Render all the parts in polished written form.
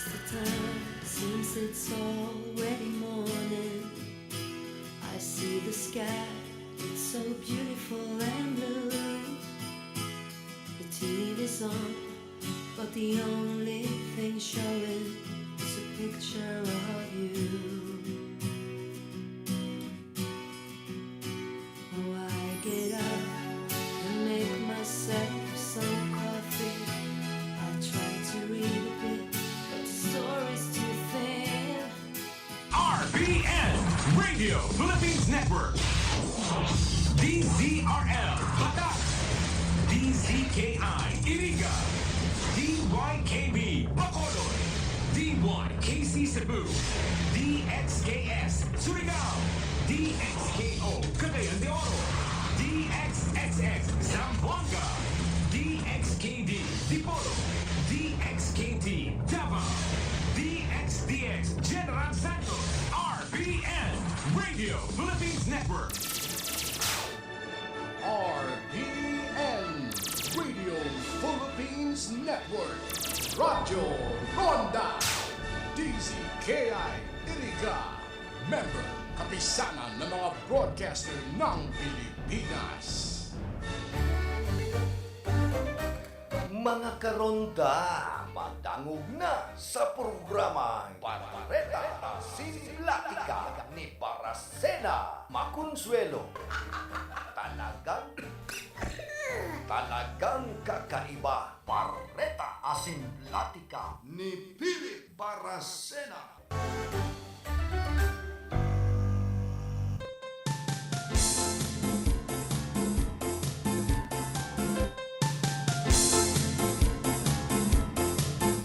What's the time? Seems it's already morning. I see the sky, it's so beautiful and blue. The TV's on, but the only thing showing is a picture of you. Oh, I get up and make myself some coffee. I try to read a bit, but the story's too thin. RBN Radio Philippines Network, DZRL Batak, DZKI Iriga, DYKB Bacolod, D1KC Cebu, DXKS Surigao, DXKO Cagayan de Oro, DXXX Zamboanga, DXKD Dipolo, DXKT Davao, DXDX General Santos, RBN Radio Philippines Network. RBN Radio Philippines Network, Radyo Ronda, DZKI Iriga, member kapisanan ng mga broadcaster ng Pilipinas. Mga karonda, madangog na sa programang Barbareta Sinlatika ni Baracena Maconsuelo. Talagang kakaiba. Barbareta Asinlatika ni Philip Baracena.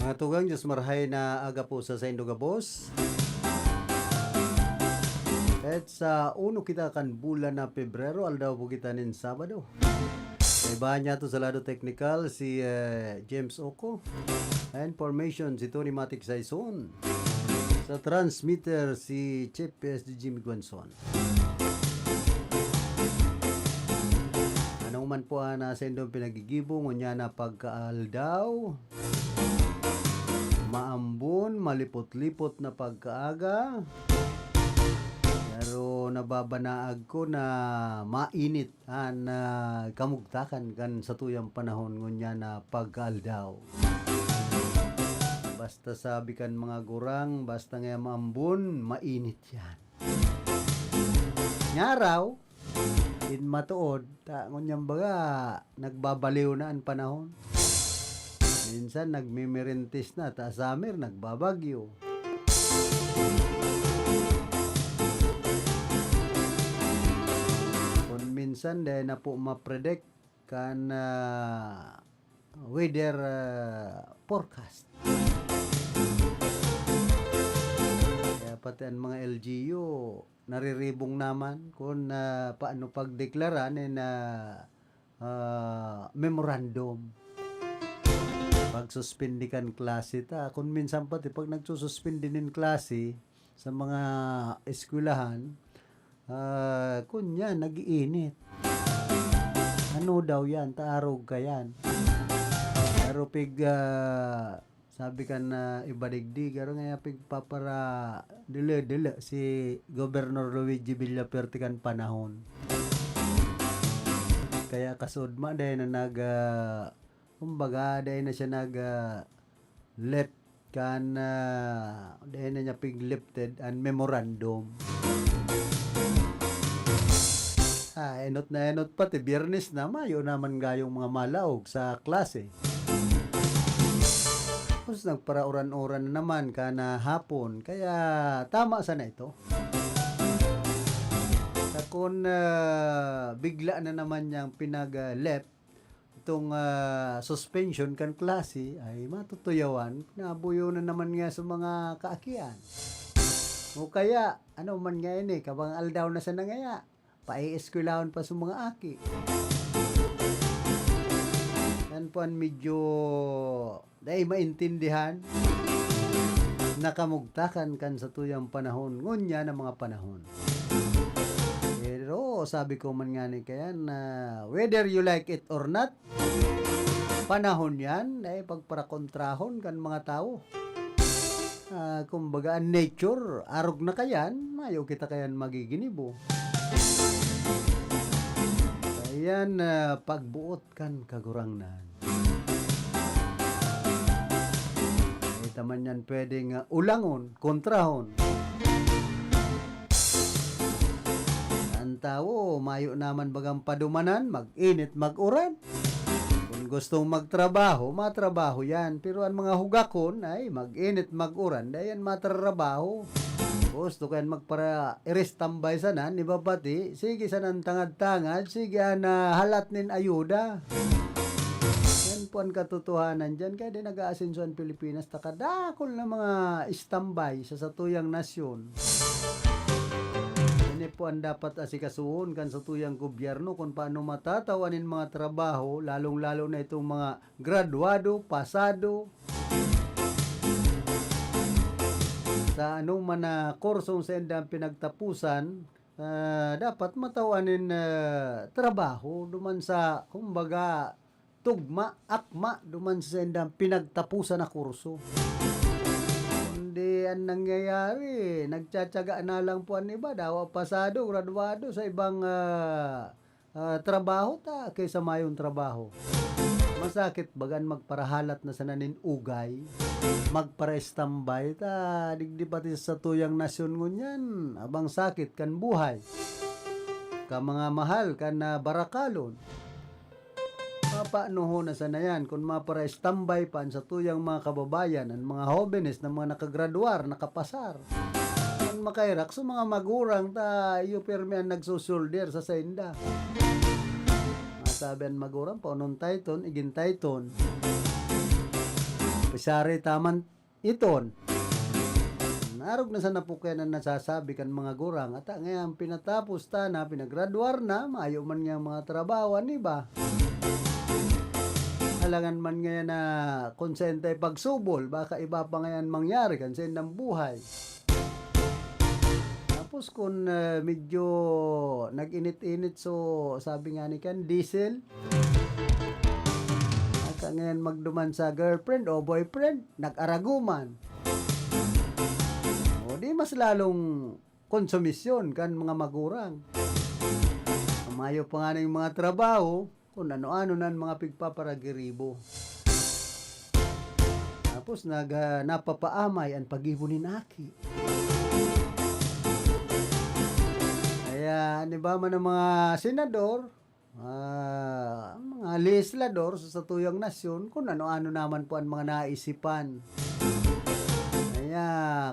Mga tugang, Diyos marahay na aga po sa Indo Gabos. At sa uno kita kan bulan na Pebrero, aldaw po kita nin Sabado. Sa ibahan niya to sa lado technical, si James Oko. And formation, si Tony Matic Saison. Sa transmitter, si Chip PSD Jimmy Guanson. Anong man po nasa indong pinagigibong, unya na pagkaaldaw. Maambon, malipot-lipot na pagkaaga. Pero nababanaag ko na mainit na kamugtakan kan sa tuyang panahon ngunya na pagkaaldaw. Basta sabi kan mga gurang, basta nga maambon, mainit yan. Nyaraw, in matuod, ngunyang baga, nagbabaliw na ang panahon. Minsan nagmimirintis na, ta summer nagbabagyo. Kung minsan dahil na po ma-predict kan weather forecast. Kaya pati ang mga LGU nariribong naman kung paano pagdeklara na memorandum. Pagsuspendikan klase ta. Kung minsan pati pag nagsususpendinin klase sa mga eskwelahan, kunya nag-iinit. Ano daw yan? Taarog ka yan. Pero pig sabi ka na ibadigdi, garo nga pig papara dila si Governor Luigi Villafuerte kan panahon. Kaya kasudma dahil na kumbaga, dahil na siya left kan, dahil na niya pig-lifted and memorandum. Enot na enot pati, biyernes na, mayo naman gayong mga malaog sa klase. Tapos nagparauran-uran na naman ka na hapon, kaya tama sana ito. Kung bigla na naman niyang pinag-left, itong suspension kan klase ay matutuyawan na buyo na naman nga sa mga kaakian. O kaya, ano man nga yun kabang aldaw na sa nangaya, paieskwelahon pa sa mga aki. Yan po ang medyo dahil maintindihan nakamugtakan kan sa tuyang panahon, ngunya ng mga panahon. Pero sabi ko man nga ni kaya na whether you like it or not, panahon yan ay pagparakontrahon kan mga tao. Kumbaga, ang nature, arog na kayan, mayo kita kayan magiginibo. Ayan, pagbuot kan kagurangnan. Ay, taman yan pwedeng ulangon, kontrahon. Ang tao, mayo naman bagang padumanan, mag-init, mag-uran. Kung gustong magtrabaho, matrabaho yan. Pero ang mga hugakon ay mag-init, mag-uran, dayan matrabaho. Gusto kayan magpara irestambay sanan, ibabati, sige sanan tangad-tangad, sige na halat nin ayuda. Yan po ang katotohanan dyan. Kaya din nag-aasenso ang Pilipinas, takadakol na mga istambay sa satuyang nasyon. Yan po ang dapat asikasuhon kan sa tuyang gobyerno kung paano matatawanin mga trabaho, lalong-lalo na itong mga graduado, pasado, sa anong man na kursong sa endang pinagtapusan, dapat matawanin trabaho duman sa, kumbaga, tugma, akma, duman sa endang pinagtapusan na kurso. Hindi ang nangyayari, nagtsatsaga na lang po ang iba, dawa pasado, graduado sa ibang trabaho ta, kaysa mayong trabaho. Masakit bagan magparahalat na sananin ugay, magparestambay ta, digdi pati sa tuyang nasyon ngunyan, abang sakit kan buhay. Ka mga mahal kan na barakalon. Paano ho na sana yan kung maparestambay pan sa tuyang mga kababayan, ang mga hobenes na mga nakagraduar, nakapasar. Ang makairak sa mga magurang ta, iyo permi ang nagsusulder sa senda. Sabi ang magurang, paunon tayton, igin tayton. Pisari taman iton. Narog na sana po kaya na nasasabi kan mga gurang. At ngayon, pinatapos ta na, pinagraduar na, maayo man nga mga trabaho, ni ba? Halangan man ngayon na konsentay pagsubol, baka iba pa ngayon mangyari kan sa ng buhay. Tapos kung medyo nag-init-init, so sabi nga ni kan, diesel. At ngayon magduman sa girlfriend o boyfriend, nag-araguman. O di mas lalong konsumisyon kan mga magurang. Mayo pa nga ng mga trabaho, kung ano-ano na mga pigpaparagiribo. Tapos napapaamay ang pag-ibunin aki. Kaya, di ba man ang mga senador, mga legislador sa tuyang nasyon, kung ano-ano naman po ang mga naisipan. Kaya,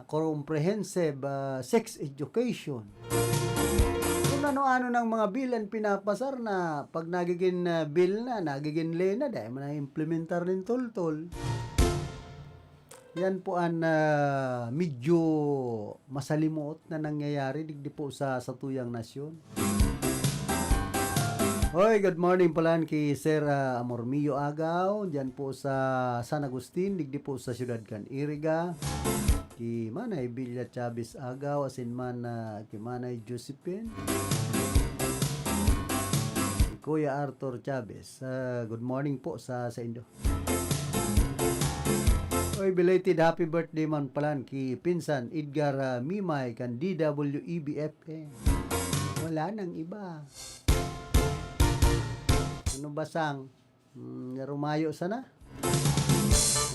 comprehensive sex education. Kung ano-ano ng mga bilan pinapasar na pag nagiging bill na, nagiging lay na, dahil na-implementar rin tol-tol. Yan po ang medyo masalimuot na nangyayari digdi po sa tuyang nasyon. Hoy, good morning pala kay Sir Amormio Agaw, diyan po sa San Agustin, digdi po sa Ciudad Can Iriga. Ki Manay Villa Chavez Agaw, asin man ki Manay Josephine. Kuya Arthur Chavez, good morning po sa Indo. Oy, belated happy birthday man palan ki Pinsan Edgar Mimay kan DWEBF. Wala nang iba. Ano basang? Rumayo sana?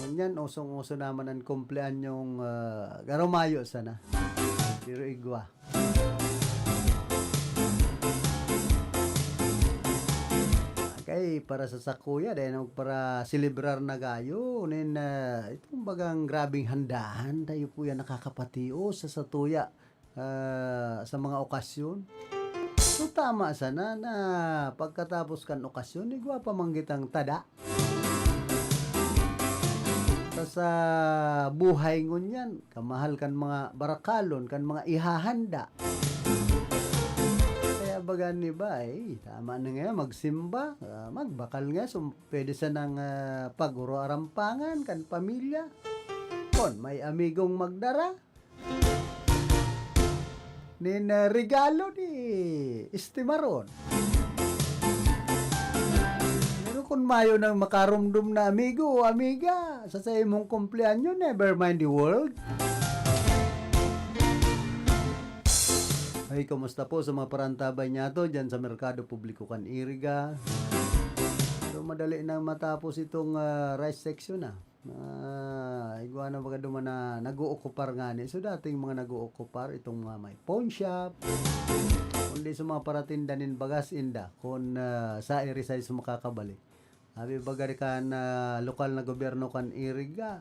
Ganyan, usong-uso naman ang kumpleanyong garumayo sana. Pero igwa. Kay para sa sakuya dahil para celebrar na gayo nin itong bagang grabing handahan tayo po yan nakakapatio sa satuya sa mga okasyon. So tama sana na pagkatapos kan okasyon igwa pa manggitang tada sa buhay ngunyan kamahal kan mga barakalon kan mga ihahanda. Bagan ni ba tama na nga magsimba, magbakal nga pwede sa nang paguro arampangan kan pamilya kon may amigong magdara nin regalo ni estimaron. Pero kung mayo nang makarumdum na amigo o amiga sa imong kumpleanyo, never mind the world. Ay, kumusta po sa mga parantabay niya to dyan sa Merkado Publiko kan Iriga. So, madali na matapos itong rice section na. Igwa na baga duman na nag-uokupar nga ni. So, dating mga nag-uokupar itong mga may pawn shop. Kundi sa mga paratindanin bagas inda kung sa irisay sa makakabalik. Sabi baga kan lokal na gobyerno kan Iriga.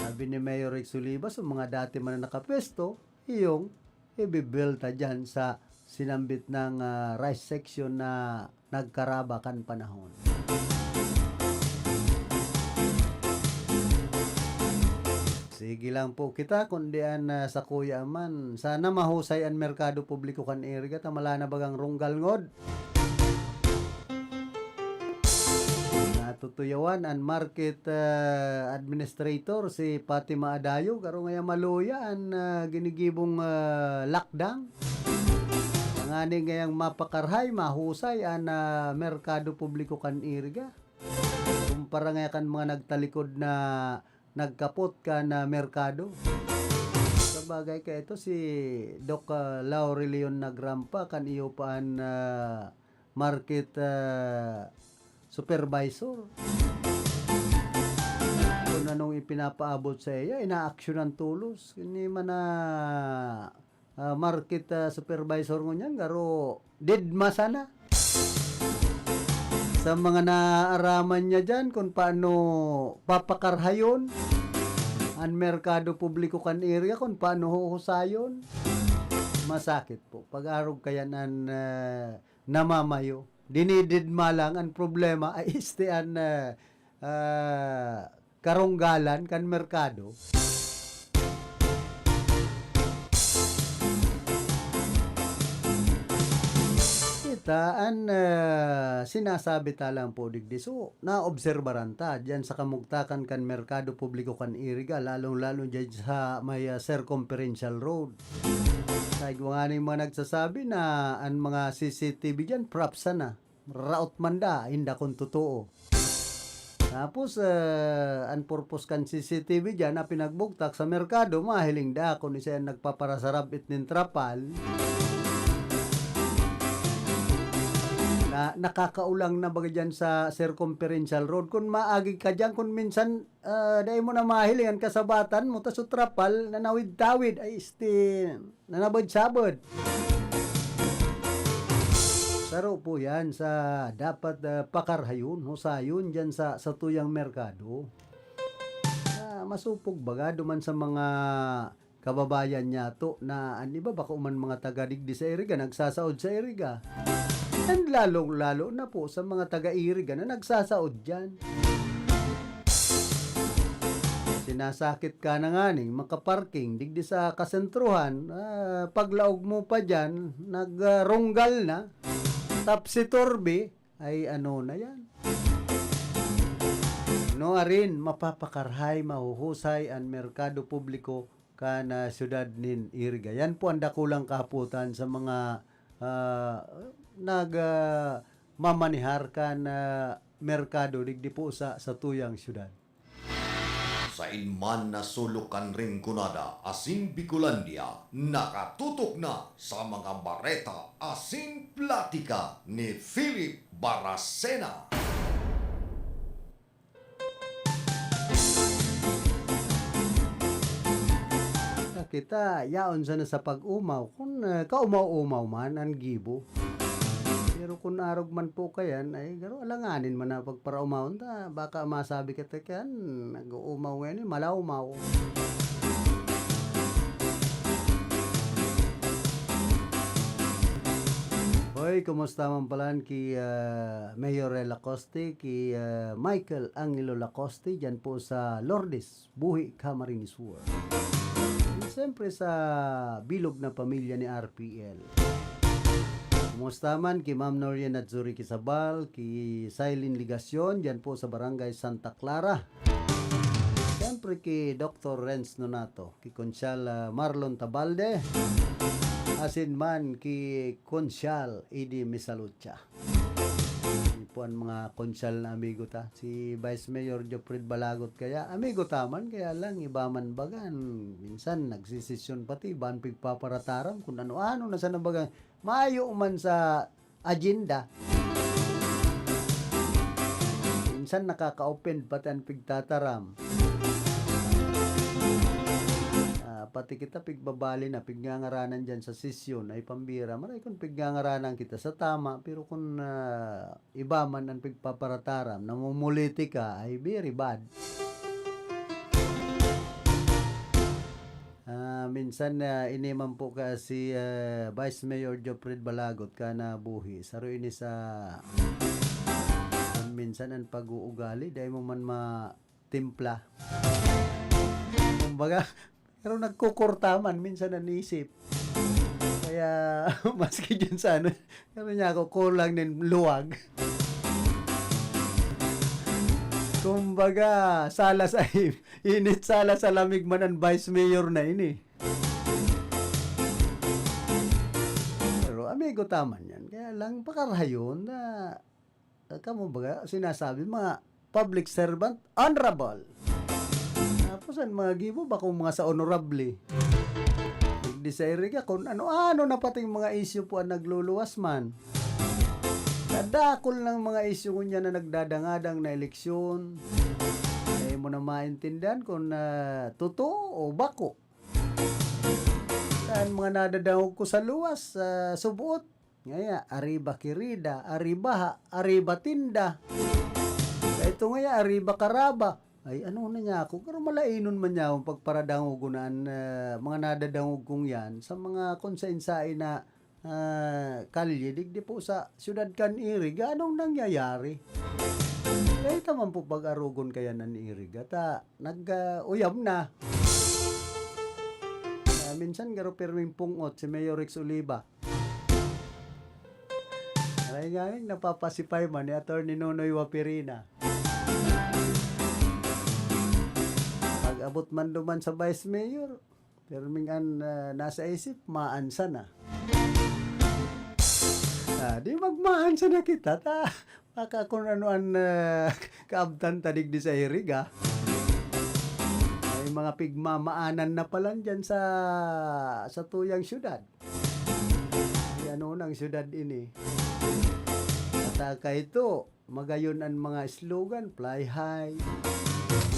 Sabi ni Mayor Rick Sulibas, sa mga dati man na nakapesto, iyong ibibilta dyan sa sinambit ng rice section na nagkaraba kan panahon. Sige lang po kita, kundi sa kuya man. Sana mahusay ang Merkado Publiko kan Iriga, tamala na bagang runggal ngod. Natutuyawan ang market administrator si Fatima Adayo karo ngaya maluya ang ginigibong lockdown. Ngani ngayang mapakarhay mahusay ang Merkado Publiko kan Iriga. Kumpara ngaya kan mga nagtalikod na nagkapot ka na merkado. Sabagay ka ito si Doc Laurelion Nagrampa kan iyo pa ang market supervisor. Kung anong ipinapaabot sa iya, ina-aksyonan tulos. Hindi man na market supervisor mo niyan, garo didma sana. Sa mga naaraman niya dyan, kung paano papakarhayon ang Merkado Publiko kan Iriga, kung paano huhusayon. Masakit po. Pag-arog kaya ng namamayo. Dinididma lang ang problema ay istian karunggalan kan merkado. Kita sinasabi talang po digdi. So, na-obserbaran ta dyan sa kamugtakan kan Merkado Publiko kan Iriga, lalong-lalo dyan sa may circumferential road. Kahit mga mga nagsasabi na ang mga CCTV dyan, props na. Raot manda, hindi kung totoo. Tapos, ang purpose kan CCTV dyan na pinagbugtak sa merkado, mahiling da kung isa yan nagpaparasarap itnin trapal. Na nakakaulang na baga dyan sa circumferential road. Kung maagi ka dyan, kung minsan dahil mo na mahilingan kasabatan mo, tas utrapal, nanawid-tawid, ay nanabod-sabod. Saro po yan sa dapat pakarhayon, husayon dyan sa tuyang merkado. Masupog baga, duman sa mga kababayan niya to na ani ba baka uman mga taga-digdi sa Iriga, nagsasaod sa Iriga. And lalong-lalo na po sa mga taga-Iriga na nagsasaod dyan. Sinasakit ka na nga ning makaparking digdi sa kasentruhan, paglaog mo pa dyan, nagrunggal na, tapsi-turbi, ay ano na yan. No arin, mapapakarhay, mahuhusay ang Merkado Publiko kana syudad nin Iriga. Yan po ang dakulang kaputan sa mga mamanihar kan merkado digdi po sa tuyang syudad. Sa inman na sulukan ring kunada asin Bicolandia, nakatutok na sa mga bareta asin platika ni Philip Baracena. Kita yaon sana sa pag-umaw kung kaumaw-umaw man ang gibo. Pero kung arog man po kayan ay garo alanganin man na pagparaumawon ta baka masabi kita kan nag-uumaw ngayon malaumaw. Hoy, kumusta man palan ki Mayor Lacoste, ki Michael Angelo Lacoste dyan po sa Lourdes, Buhi, Camarines Sur. Siyempre sa bilog na pamilya ni RPL. Kumusta man ki Ma'am Norian at Zuri Kisabal, ki Silene Ligacion, dyan po sa Barangay Santa Clara. Siyempre ki Dr. Renz Nonato, ki Consyal Marlon Tabalde, asin man ki Consyal Edi Misalucha. po ang mga konsyal na amigo ta. Si Vice Mayor Jopred Balagot kaya amigo taman kaya lang iba man bagan. Minsan nagsisisyon pati ban pigpaparataram kung ano-ano na sa nabagan. Maayo man sa agenda. Minsan nakaka-open pati ang pigtataram. Pati kita pigbabali na pignangaranan dyan sa sesyon ay pambira. Maray kung pignangaranan kita sa tama, pero kung iba man ang pigpaparataram, namumuliti ka, ay very bad. Minsan iniman po ka si Vice Mayor Jopred Balagot ka na buhi. Saro ini sa minsan ang pag-uugali, dahil mo man matimpla. Kumbaga, pero nagkukurtaman, minsan nanisip. Kaya, maski dyan sa ano, pero niya ako, kulang din luwag. Kumbaga, sala sa init, sala sa lamig man ang Vice Mayor na ini. Pero amigo taman yan. Kaya lang, pakarayon na, kamo baga, sinasabi mga public servant, honorable. Tapos ang mga gibo ba kung mga sa honorable? Hindi sa iriga kung ano-ano na pating mga issue po ang nagluluwas man. Nadakol ng mga issue kunya na nagdadangadang na eleksyon. Kaya mo na maintindihan kung totoo o bako. Saan mga nadadangog ko sa luwas, subuot. Ngaya, ariba kirida, ariba tinda. Ito ngaya, ariba karaba. Ay, ano na niya ako? Pero malainon man niya akong pagparadangugunan mga nadadangog kong yan sa mga konsensain na kalye, digdi po sa Syudad Can Iriga. Anong nangyayari? Eh, taman po pag-arugon kaya ng Iriga. Nag-uyam na. Minsan, garo pirming pungot si Mayor Rex Oliva. Aray nga, napapasipay man ni Atty. Nonoy Wapirina. Abot man duman sa Vice Mayor, pero mingan nasa isip, maansa na. Di magmaansa na kita, baka kung ano-an kaabtan tadig di sa iriga. May mga pigmamaanan na pala dyan sa tuyang syudad. Yan ang syudad ini. At ito, magayon ang mga slogan, fly high,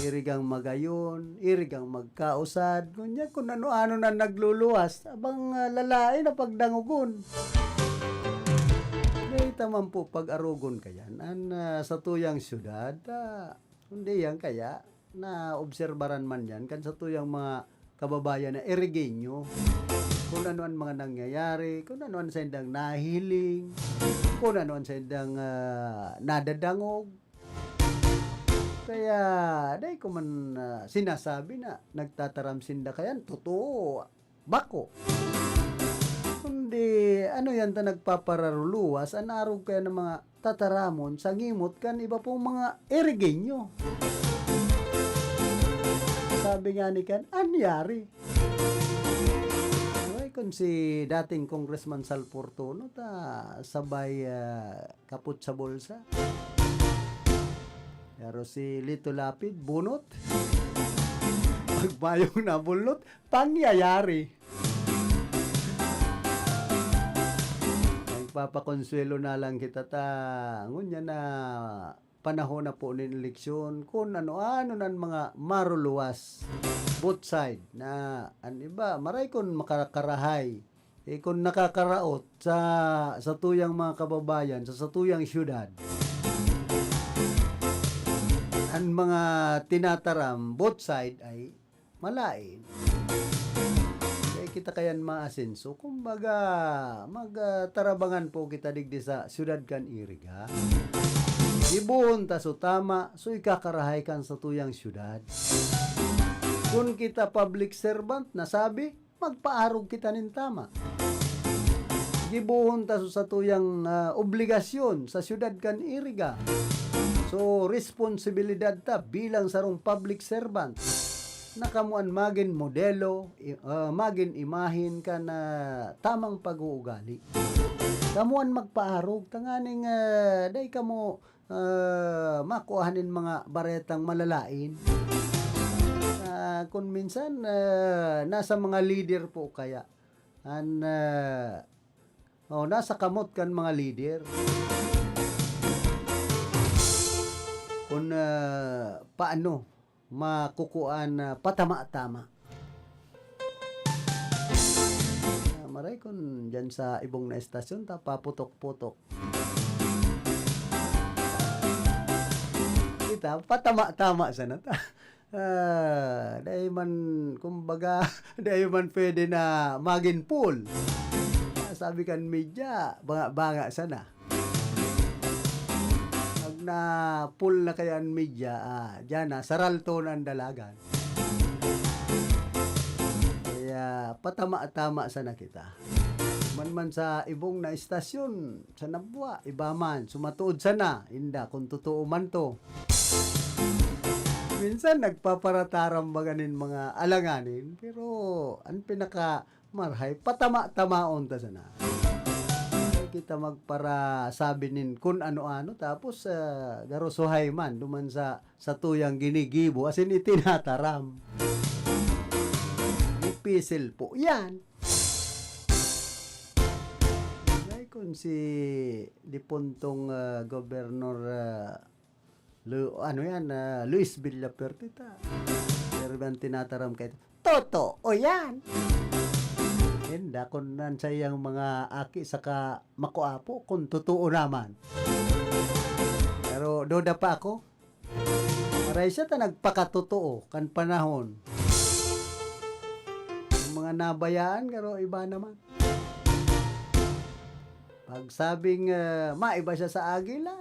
irigang magayon, irigang magkausad, kunya kung ano-ano na nagluluwas, abang lalai na pagdangugon. May taman po pag-arugon kayan, sa tuyang syudad, hindi yan kaya, na obserbaran man yan, kan sa tuyang mga kababayan na irigenyo, kung ano ang mga nangyayari, kung ano ang sa indang nahiling, kung ano ang sa indang nadadangog. Kaya, dahil ko man sinasabi na nagtataram sinda kayan, totoo, bako. Kundi, ano yan ta nagpapararuluwas, anarog kaya ng mga tataramon, sangimot kan iba pong mga irigenyo. Sabi nga ni kan, anyari. Ay, kung si dating Congressman Sal Portono, sabay kaput sa bulsa. Pero si Lito Lapid, bunot. Pagbayong nabulot, pangyayari. Nagpapakonsuelo na lang kita ngunya na panahon na po ng eleksyon kung ano-ano ng mga maruluwas. Both side na iba, maray kung makakarahay. Kung nakakaraot sa tuyang mga kababayan, sa tuyang syudad. Ang mga tinataram, both side ay malain. Kaya kita kayan maasenso. Kumbaga, magtarabangan po kita digdi sa Syudad Can Iriga. Ibuhon ta so tama, so ikakarahay kan sa tuyang syudad. Kung kita public servant, nasabi, magpaarog kita nin tama. Ibuhon ta so sa tuyang obligasyon sa Syudad Can Iriga. So, responsibilidad ta bilang sarong public servant. Nakamuan magin modelo, magin imahin ka na tamang pag-uugali. Kamuan magpaarog tanganing day kamo makuhanin mga baretang malalain. Kung minsan nasa mga leader po kaya nasa kamot kan mga leader. Kung paano makukuan patama-tama. Maray kung dyan sa ibong na estasyon paputok-putok. Kita patama-tama sana ta. Dahil man kumbaga dahil man pwede na magin pool. Sabi kan media banga sana. Pag na pool na kaya ang media dyan na saralto na ang dalagan. Kaya patama-tama sana kita. Man sa ibong na estasyon sa Nabwa, iba man sumatuod sana, inda kung totoo man to. Minsan nagpaparataram baganin mga alanganin, pero ang pinaka marhay patama-tamaon ta sana. Kita magpara sabinin kun ano-ano tapos garosuhay man duman sa tuyang ginigibo asin itinataram. Pisil po yan. Ay kung si dipuntong gobernador Luis Villafuerte ta. Pero man tinataram kay totoo yan. Henda kung nansayang mga aki saka makuapo kung totoo naman. Pero doda pa ako. Maray siya ta nagpakatotoo kan panahon. Mga nabayaan pero iba naman. Pag sabing maiba siya sa agila,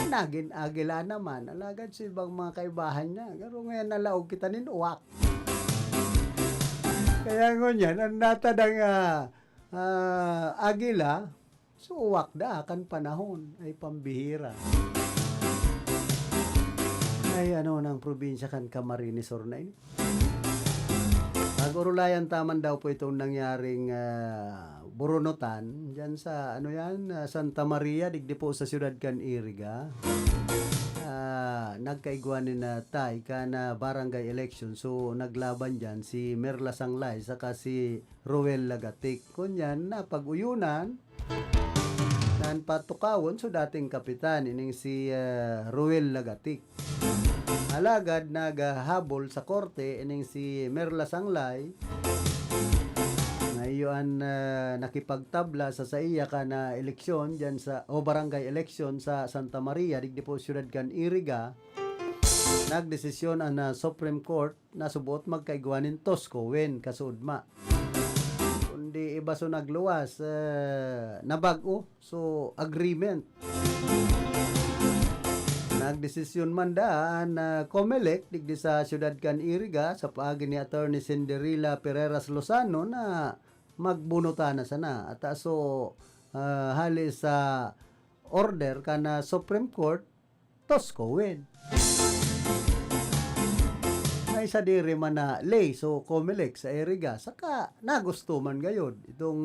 naging agila naman. Alagad sa ibang mga kaibahan niya. Pero ngayon nalaog kita nin uwak. Kaya ngunyan, ang natadang agila, so uwak da kan panahon ay pambihira. Ay ano ng probinsya kan Camarines Sur na ini. Nag-urulayan taman daw po itong nangyaring burunutan diyan sa Santa Maria digdi po sa siyudad kan Iriga. Nagkaiguanin na tay na barangay election, so naglaban diyan si Merla Sanglay saka si Roel Lagatik. Kunyan na pag-uyunan nan patukawon so dating kapitan ining si Roel Lagatik. Alagad naghabol sa korte ining si Merla Sanglay ngayon nakipagtabla sa iya ka na eleksyon diyan sa barangay election sa Santa Maria digdi po siyudad kan Iriga. Nagdesisyon ang Supreme Court na subuot magkaigwanin Tosco wen kasudma. Kundi iba so nagluwas nabag-o so agreement. Nagdesisyon man daan COMELEC digdi sa siyudad kan Iriga sa paagi ni Attorney Cinderella Pereras Lozano na magbunutan na sana at so hali sa order kana Supreme Court Tosco win. Ay sa diri man na lay so COMELEC sa Iriga saka nagusto man gayod itong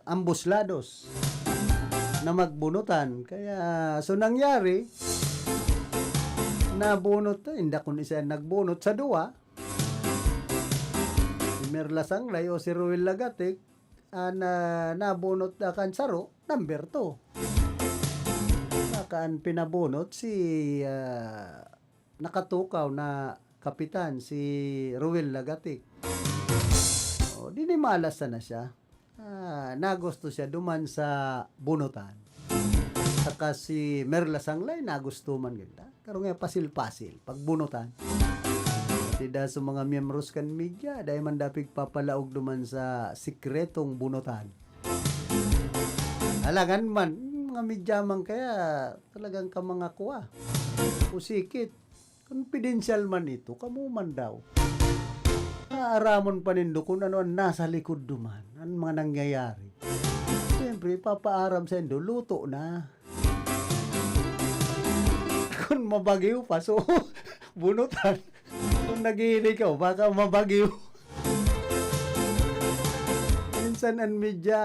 ambuslados na magbunutan kaya so nangyari nabunot hindi kun isa nagbunot sa duwa si Merla Sanglay o si Roel Lagatik nabunot kan saro number 2 nakaan pinabunot si nakatukaw na kapitan si Roel Lagatik dinimalas na siya nagusto siya duman sa bunutan saka si Merla Sanglay nagusto man ganda karon nga pasil-pasil pagbunutan tida sa mga miyembros kan media dahil man dapig papalaog duman sa sikretong bunutan halagan man mga media man kaya talagang ka mga kuha usikit confidential man ito kamo man daw aramon panindo kung ano ang nasa likod duman ang mga nangyayari siyempre papaaram sa indo luto na kung mabagiw pa, so bunutan. Kung nag-iinig ka, baka mabagiw. Minsan ang media,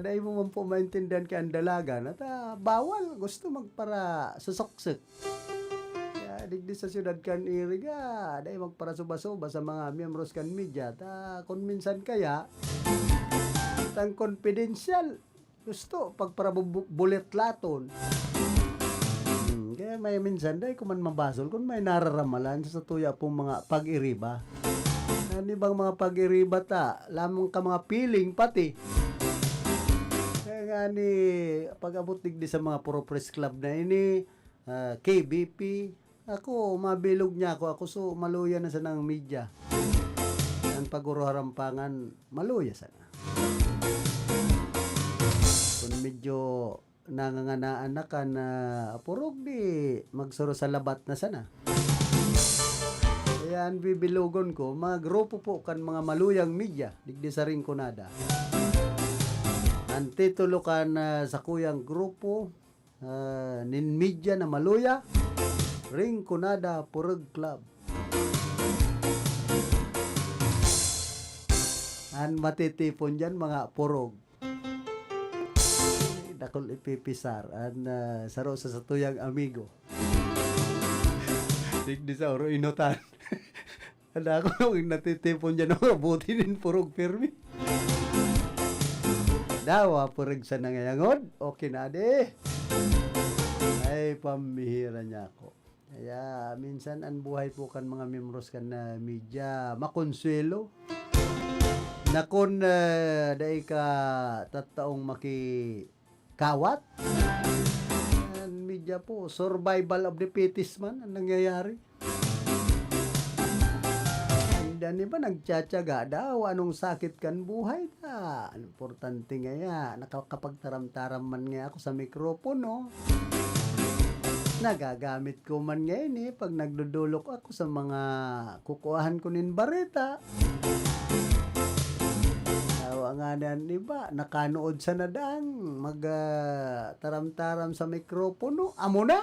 dahil mo man po maintindihan ka ang dalagan at bawal gusto magpara susoksik. Kaya digdi sa syudad kan iriga, dahil magpara suba-suba sa mga miyembros kan media. Kung minsan kaya, tang confidential, gusto pagpara bulet laton. Kaya may minsan dahil kung man mabasol, kung may nararamalan sa tuya pong mga pag-iriba. Ano bang mga pag-iriba lamang ka mga piling pati. Kaya nga ni pag-abot digdi sa mga Puro Press Club na ini, KBP, ako mabilog niya ako so maluya na sa ng media. Ang paguro-harampangan, maluya sana. Kung medyo nanganganaan na ka na purog di magsuro sa labat na sana. Kaya ang bibilugon ko, magrupo po kan mga maluyang media, digdi sa Rinconada. Ang titulo kan sa kuyang grupo, nin media na maluya, Rinconada Purog Club. Ang matitipon dyan, mga purog. Dakol ipipisar, ang saro sa tuyang amigo. Digdi sa oro inutan. Ada ako nung natitipon dyan ako, buti din purog pirmi. Dawa purog sa nangayangod, okay na de. Ay, pambihira niya ako. Kaya minsan ang buhay po kan mga membros kan na media, makonsuelo. Nakon dahil ka tataong makikawat. Ang media po, survival of the fittest man ang nangyayari. Hindi ba nagtsatsaga daw anong sakit kan buhay ta. Ang importante nga nakakapagtaram-taram man nga ako sa mikropono. Nagagamit ko man ngayon pag nagdudulok ako sa mga kukuhahan ko nin bareta. Tawa nga na iba, nakanood sa nadang, taram-taram sa mikropono. Amo na!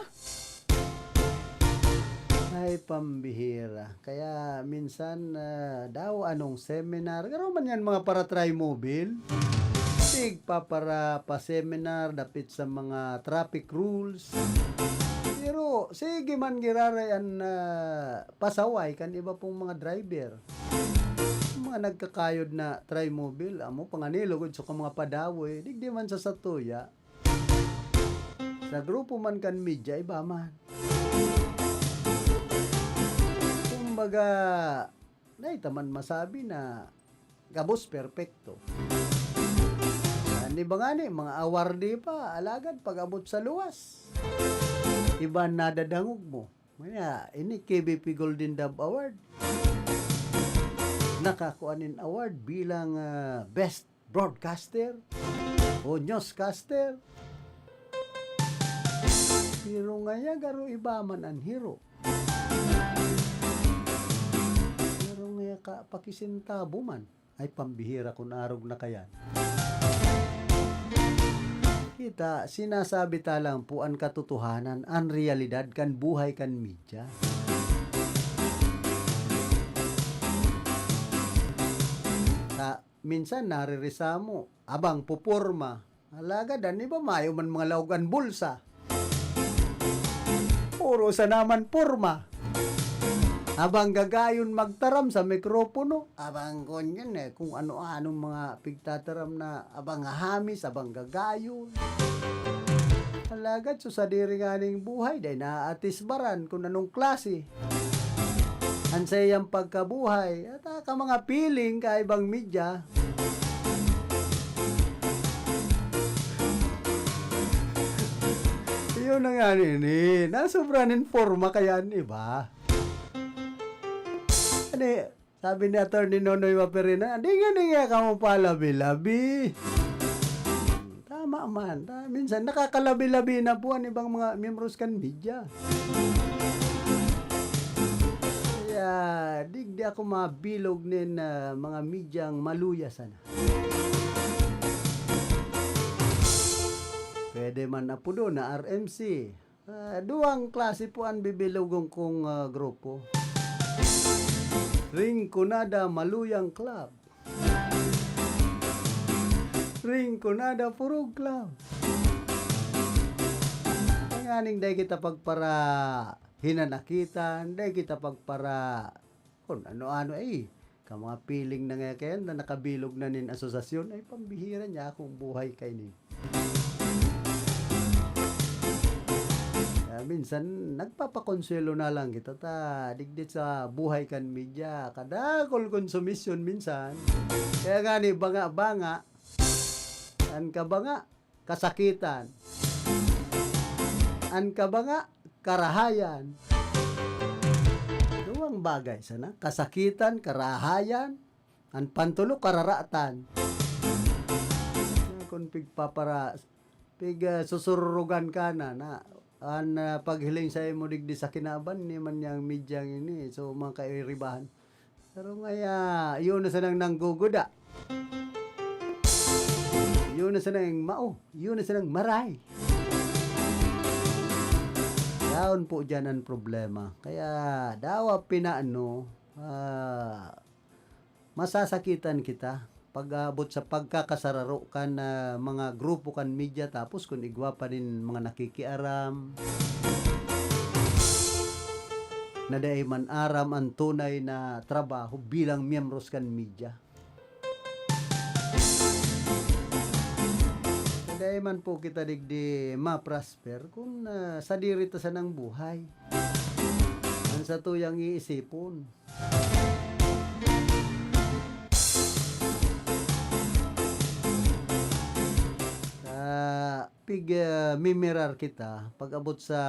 Ay, pambihira. Kaya minsan daw anong seminar. Garo man yan mga para tri-mobile. Sig pa para pa-seminar dapit sa mga traffic rules. Pero sige man girarayan pasaway kan iba pong mga driver. Mga nagkakayod na tri-mobile. Amo panganilogod sa mga padawe. Digdi man sa satuya. Sa grupo man kan media, iba man. Kumbaga, taman masabi na gabos perfecto. Di ba nga ni, mga awardee pa, alagad pag-abot sa luwas. Iba nadadangog mo. Maya, ini KBP Golden Dove Award. Nakakuanin award bilang Best Broadcaster o Newscaster. Hero nga niya, garo iba man ang hero. Ka pakisintabo man ay pambihira kung arog na kayan. Kita sinasabi talang po ang katotohanan, ang realidad kan buhay kan media. Minsan naririsa mo, abang puporma. Alaga dan iba mayo man mga laugan bulsa. Puro sa naman porma. Abang gagayon magtaram sa mikropono, abang konyan kung ano-anong mga pigtataram na abang hamis, abang gagayon. Alagad so sa diri nganing buhay, dahil naatisbaran kung anong klase. Ansayang pagkabuhay, at ka mga piling ka ibang media. Yun na nga nini, nasobranin forma kaya iba. Sabi ni Atty. Nonoy Maperina, di nga ka mo palabi-labi. Tama man. Minsan nakakalabi-labi na po ang ibang mga membros kan media. Kaya di ako mabilog nin mga medyang maluya sana. Pwede man na po doon na RMC. Duwang klase po ang bibilogong kong grupo. Rinconada Maluyang Club. Rinconada Purog Club. Nganing day kita pagpara hinanakitan, day kita pagpara kung ano-ano ka mga piling na nga kayan na nakabilog na nin asosasyon ay pambihira niya akong buhay kay ni. Minsan nagpapakonselo na lang kita ta digdit sa buhay kan media kadakol konsumisyon minsan kaya gani banga-banga an ka banga kasakitan an ka banga karahayan duwang bagay sana kasakitan karahayan an pantulo kararatan kung pigpapara susurugan ka na an paghiling sa mo digdi sa kinaban ni man yang medyang ini so mga kairibahan pero ngaya yun na sanang nangguguda yun na sanang mao yun na sanang maray daon po dyan ang problema kaya dawa pinaano masasakitan kita pag-abot sa pagkakasararo kan mga grupo kan media tapos kung igwa pa rin mga nakikiaram na daay man aram ang tunay na trabaho bilang miyembros kan media. Daay man po kita digdi ma-prosper kung sa dirita sa ng buhay. Ang sa tuyang iisipon. Mimirar kita pag abot sa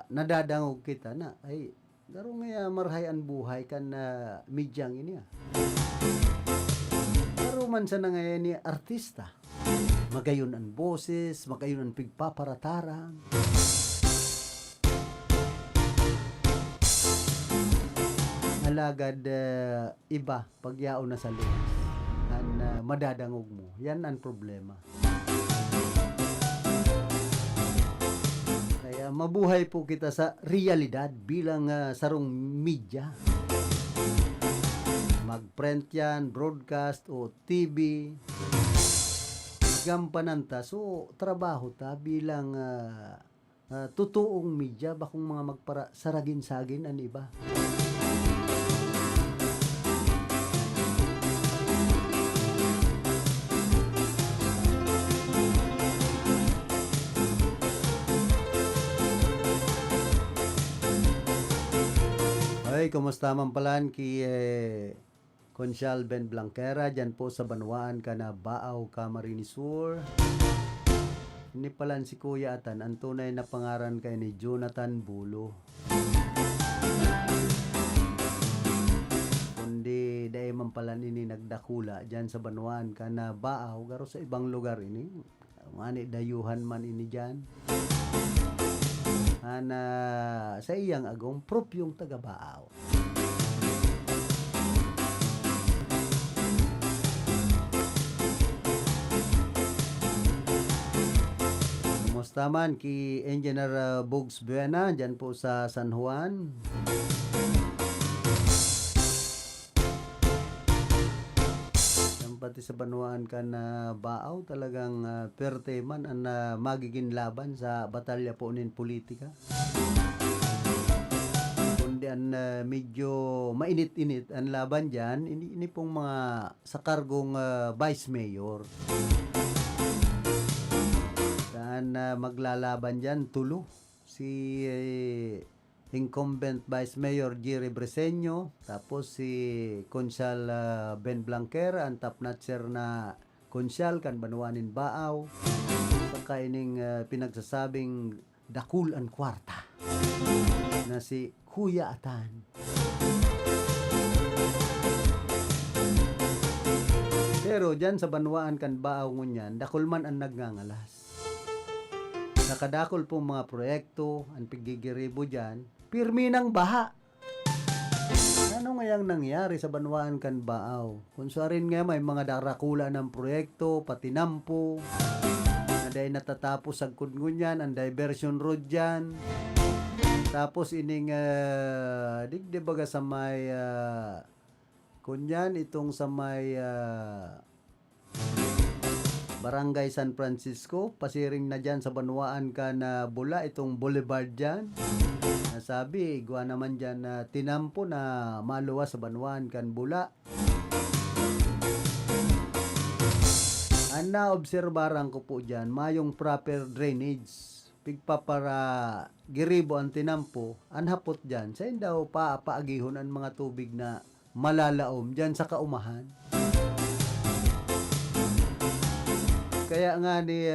nadadangog kita na ay garo nga marhay ang buhay kan medyang ini garo man sa nangayon ni artista magayon ang boses magayon ang pigpaparatarang alagad iba pagyaon na sa lunas ang madadangog mo yan ang problema. Mabuhay po kita sa realidad bilang sarong media. Mag-print yan, broadcast o TV. Gampanan ta. So, trabaho ta bilang totoong media. Bakong mga magpara saragin-sagin ang iba. Ay, kumusta man palan ki Consyal Ben Blanquera dyan po sa Banwaan ka na Baaw, Camarines Sur. Ini palan si Kuya Atan, ang tunay na pangaran kay ni Jonathan Bulo. Kundi dahil man palan ini nagdakula dyan sa Banwaan ka na Baaw, garo sa ibang lugar ini. Mani dayuhan man ini dyan. Sa iyang agong propyong taga-Baaw. Kumusta man ki Engineer Bugs Buena dyan po sa San Juan. Pati sa Banwaan ka na Baaw talagang perte man ang magiging laban sa batalya po nin politika. Kundi ang medyo mainit-init ang laban dyan, ini pong mga sa kargong vice mayor. Saan maglalaban dyan, tulo. Si incumbent Vice Mayor Jerry Breseño, tapos si Consyal Ben Blanquera, ang top notcher na Consyal kan Banwanin Baaw, saka ining pinagsasabing dakul ang kwarta na si Kuya Atan. Pero dyan sa Banwaan kan Baaw ngunyan, dakul man ang nagngangalas. Nakadakol po mga proyekto, ang pigigiribo dyan, pirmi ng baha. Ano ngayang nangyari sa Banwaan kan Baaw? Kung rin nga may mga darakula ng proyekto, pati nampo, na dahil natatapos sa kudngunyan, ang diversion road dyan. Tapos ining, di baga sa may, kunyan, itong sa may, Barangay San Francisco, pasiring na dyan sa Banwaan ka na bula, itong boulevard dyan. Nasabi, gawa naman dyan na tinampo na maluwas sa Banwaan kan bula. Ang naobserbaran ko po dyan, mayong proper drainage. Pigpa para giribo ang tinampo, ang hapot dyan, sa daw paagihon ang mga tubig na malalaom dyan sa kaumahan. Kaya nga ni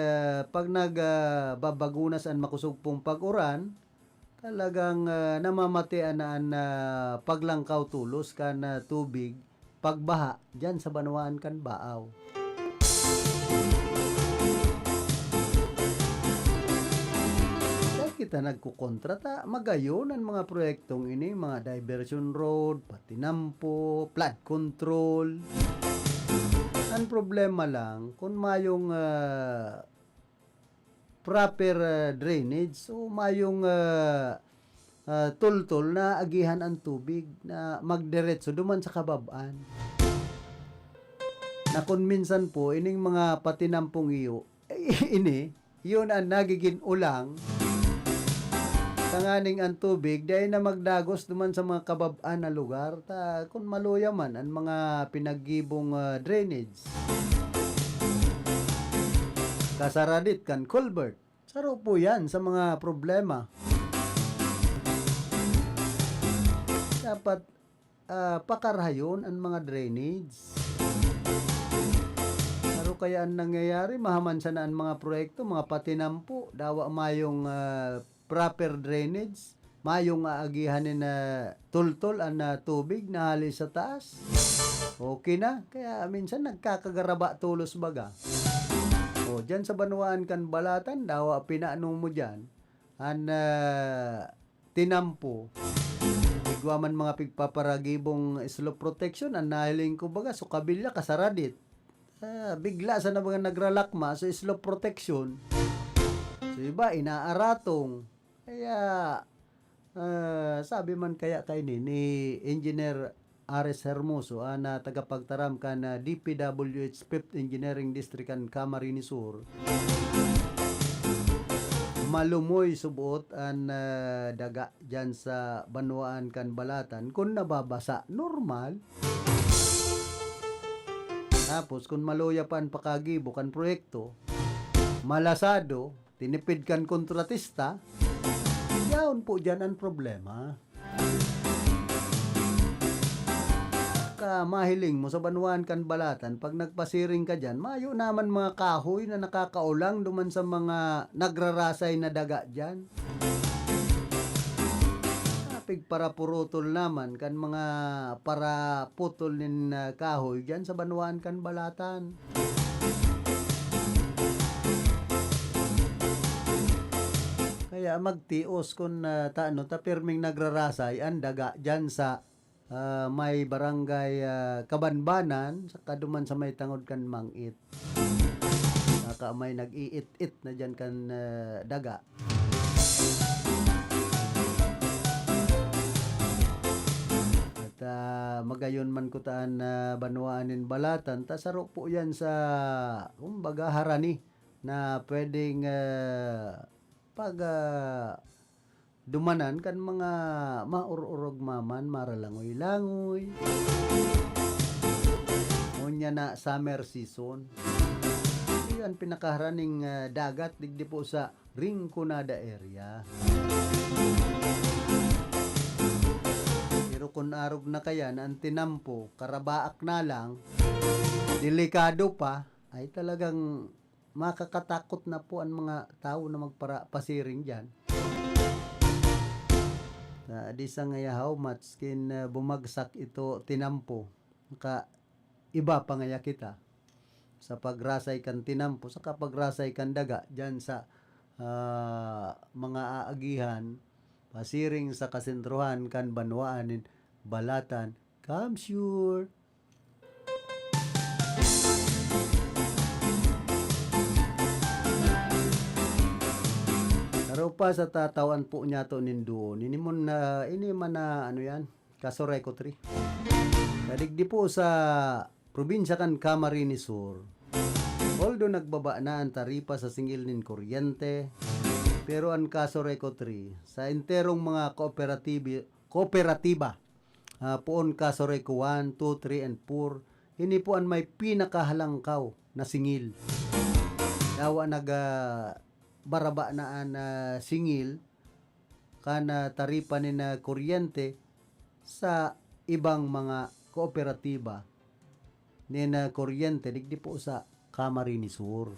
pag nagbabagunas ang makusugpong pag-uran, talagang namamatian na ang paglangkaw tulos kan tubig pagbaha dyan sa Banwaan kan Baaw. Kita nagkukontrata, magayon ang mga proyektong ini, mga diversion road, patinampo, flood control. Ang problema lang, kung mayong proper drainage o mayong tultol na agihan ang tubig na magdiretso duman sa kababaan. Na kung minsan po, ining mga patinampong iyo, yun ang nagiging ulang tanganing ang tubig dahil na magdagos duman sa mga kababaan na lugar ta kung maluya man ang mga pinaggibong drainage kasaradit kan culvert saro po yan sa mga problema dapat pakarhayon ang mga drainage saro kaya ang nangyayari mahamansa na ang mga proyekto mga patinampo dawa mayong proper drainage, mayong aagihanin na tultol ang tubig na halis sa taas. Okay na, kaya minsan nagkakagaraba tulos baga. O, dyan sa Banwaan kan Balatan, dawa pinaano mo dyan, ang tinampo. Igwaman mga pigpaparagibong slope protection, ang nahiling ko baga, so kabilya kasaradit. Bigla sa na mga nagralakma sa slope protection. So iba, inaaratong. Kaya, sabi man kaya kay ni Engineer Ares Hermoso, na tagapagtaram ka na DPWH 5th Engineering District and Camarines Sur, malumoy subuot ang daga dyan sa Banwaan kan Balatan. Kung nababasa, normal. Tapos, kung maluya pa ang pakagibo kan proyekto, malasado, tinipid kan kontratista, yaon po dyan ang problema. Mahiling mo sa Banwaan kan Balatan, pag nagpasiring ka dyan, mayo naman mga kahoy na nakakaulang duman sa mga nagrarasay na daga dyan. Kapig para purutol naman kan mga para putol nin kahoy dyan sa Banwaan kan Balatan. Kaya magtios kung tapirming nagrarasay ang daga dyan sa may barangay Kabanbanan sa kaduman sa may tangod kan Mangit. Naka may nag-iit-it na dyan kan daga. At magayon man ko taan Banwaanin Balatan, tasaro po yan sa kumbaga harani na pwedeng pag dumanan kan mga maururog maman maralangoy-langoy unya na summer season yan pinakaharaning dagat digdi po sa Rinconada area. Pero kung arog na kaya na ang tinampo karabaak na lang delikado pa ay talagang makakatakot na po ang mga tao na magpasiring dyan. Di sa ngayahaw, matskin bumagsak ito tinampo. Iba pa ngaya kita. Sa pagrasay kan tinampo, sa pagrasay kan daga, dyan sa mga aagihan, pasiring sa kasentruhan kan Banwaanin Balatan. Come sure! Pero pa sa tatawan po niya to nindoon. Ini man na ano yan, Kasoreko 3. Kadigdi po sa probinsya kan Camarines Sur. although nagbaba na ang taripa sa singil nin kuryente, pero ang kaso Reco 3 sa enterong mga kooperatiba, poon kaso Reco 1, 2, 3, and 4, ini po ang may pinakahalangkaw na singil. Dawa baraba na ang singil kana taripa ni na kuryente sa ibang mga kooperatiba ni na kuryente digdi po sa Camarines Sur.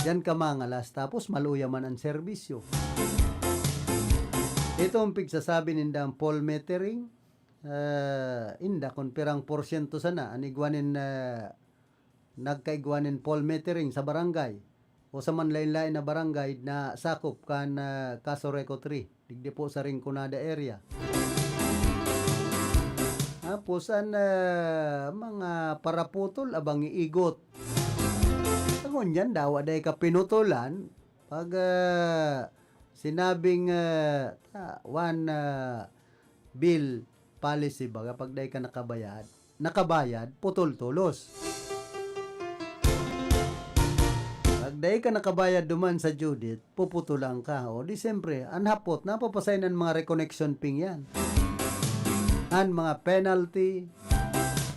Diyan ka mangalas tapos maluya man ang serbisyo. Ito ang pigsasabi ninda ang poll metering. Inda kung pirang porsyento sana anigwanin nagkaigwanin poll metering sa barangay o sa manlain-lain na barangay na sakop kan kaso Reco 3 digdi po sa Rinconada area. Tapos mga paraputol abang iigot. Tangon yan daw aday ka pinutulan pag sinabing one bill policy baga pag day ka nakabayad putol tulos. Pag day ka nakabayad duman sa Judith puputulan ka o di siyempre anhapot napapasayin ng mga reconnection ping yan an mga penalty.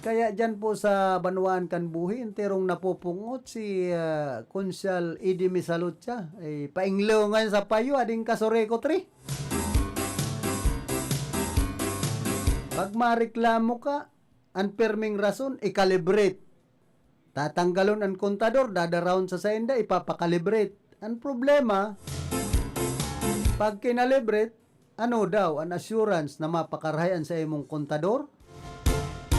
Kaya dyan po sa Banwaan Kanbuhi, enterong napupungot si Konsyal Edi Misalutya. Painglaw nga sa payo, ading kaso Reco 3. Pag mareklamo ka, ang perming rason, ikalibrate. Tatanggalon ang kontador, dadaround sa senda, ipapakalibrate. Ang problema, pag kinalibrate, ano daw, an assurance na mapakarayan sa imong kontador?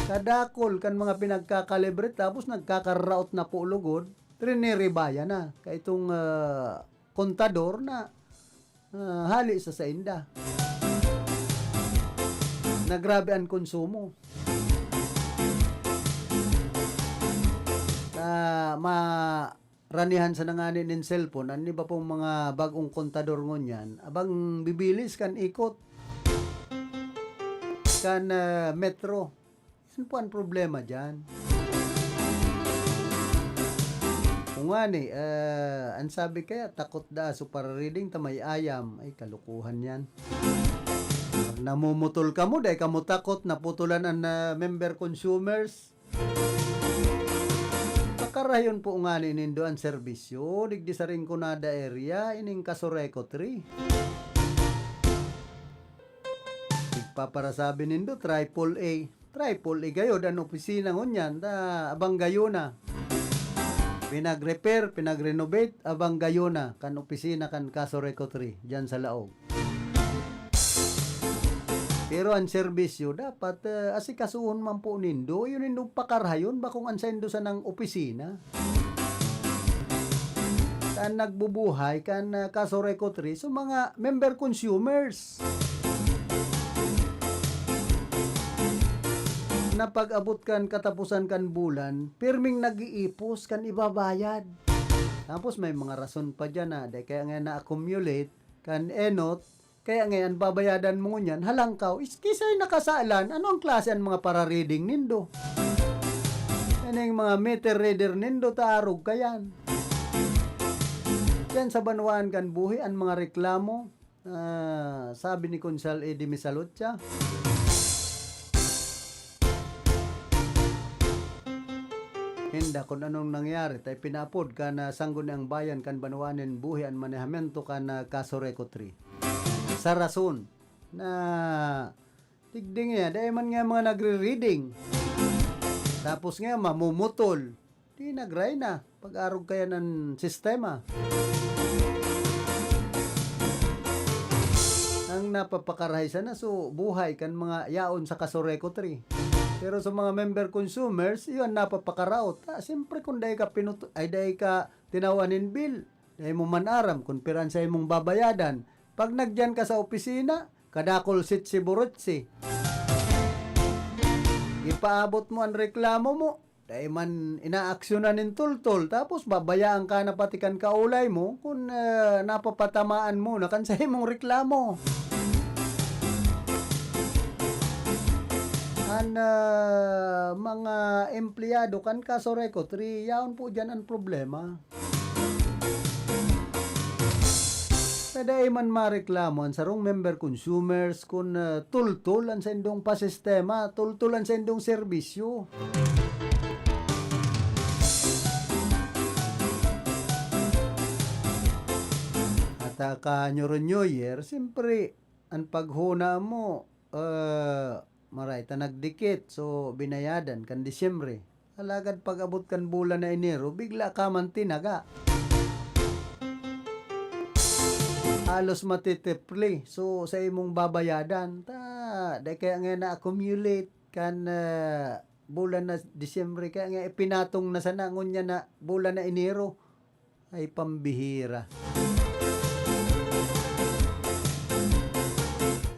Kadakol kan mga pinagkakalibre tapos nagkakaraot na po lugod, triniribaya na. Kaya itong kontador na hali sa sainda. Nagrabe ang konsumo. Ranihan sa nanganin ng cellphone, ano ba pong mga bagong kontador ngunyan, abang bibilis kan ikot kan metro. Ano po ang problema dyan? Kung nga ni, ang sabi kaya, takot da, so para reading tamay ayam, ay kalukuhan yan. Pag namumutol ka mo, dahil ka mo takot, naputulan ang member consumers. Karayon po nga ni nindo ang serbisyo, digdi sa Rinconada area, ining kaso Reco 3. Igpaparasabi nindo, triple A gayo, dan opisina ngunyan, abang gayo na. Pinag-repair, pinag-renovate, abang gayo na, kan opisina kan kaso Reco 3, dyan sa Laog. Pero ang serbisyo dapat asikasuhon man po nindo, yun nindo pakarhayon ba kung ansendo sa ng opisina. Kan nagbubuhay kan kaso Reco 3 so mga member consumers. Na pag-abot kan katapusan kan bulan, pirming nag-iipos kan ibabayad. Tapos may mga rason pa dyan na, kaya nga na-accumulate kan enot. Kaya ngayon, babayadan mo ngunyan, halangkaw, kisay nakasalan, ano ang klase ang mga para-reading nindo? Yan yung mga meter reader nindo, taarog kayan. Yan sa Banwaan Kanbuhi, ang mga reklamo, sabi ni Konsyal Edi Misalutya, hindi kung anong nangyari, tayo pinapod ka na sanggon ang bayan kan Banwaanin Buhi ang manehamento ka na kaso Reco 3. Sa rason na tigding nga, dahil man nga mga nagre-reading. Tapos nga, mamumutol. Di nagray na. Pag-arog kaya ng sistema. Ang napapakarahay sana, so buhay kan mga yaon sa kaso Reco 3. Pero sa mga member consumers, yun napapakaraot. Siyempre kung dahil ka tinawanin bill, dahil mo manaram, kung piransa mong babayadan, pag nagdyan ka sa opisina, kadakol sit si burutsi. Ipaabot mo ang reklamo mo, dahil man inaaksyonan ng tultol, tapos babayaan ka na patikan kaulay mo kung napapatamaan mo na kansahin mong reklamo. An mga empleyado kan kaso rekot, yaon po dyan ang problema. Pwede man mareklamon sa rong member consumers kung tultulan sa indong pasistema, tultulan sa indong serbisyo. At New Year, siyempre, ang paghuna mo, maray ta nagdikit, so binayadan kan Disyembre. Alagad pag abot kan bulan na Enero, bigla ka man tinaga. Halos matitipli. So, sa imong babayadan, dahil kaya nga na-accumulate kan bulan na Disyembre, kaya nga ipinatong na sana, ngunya na bulan na Enero, ay pambihira.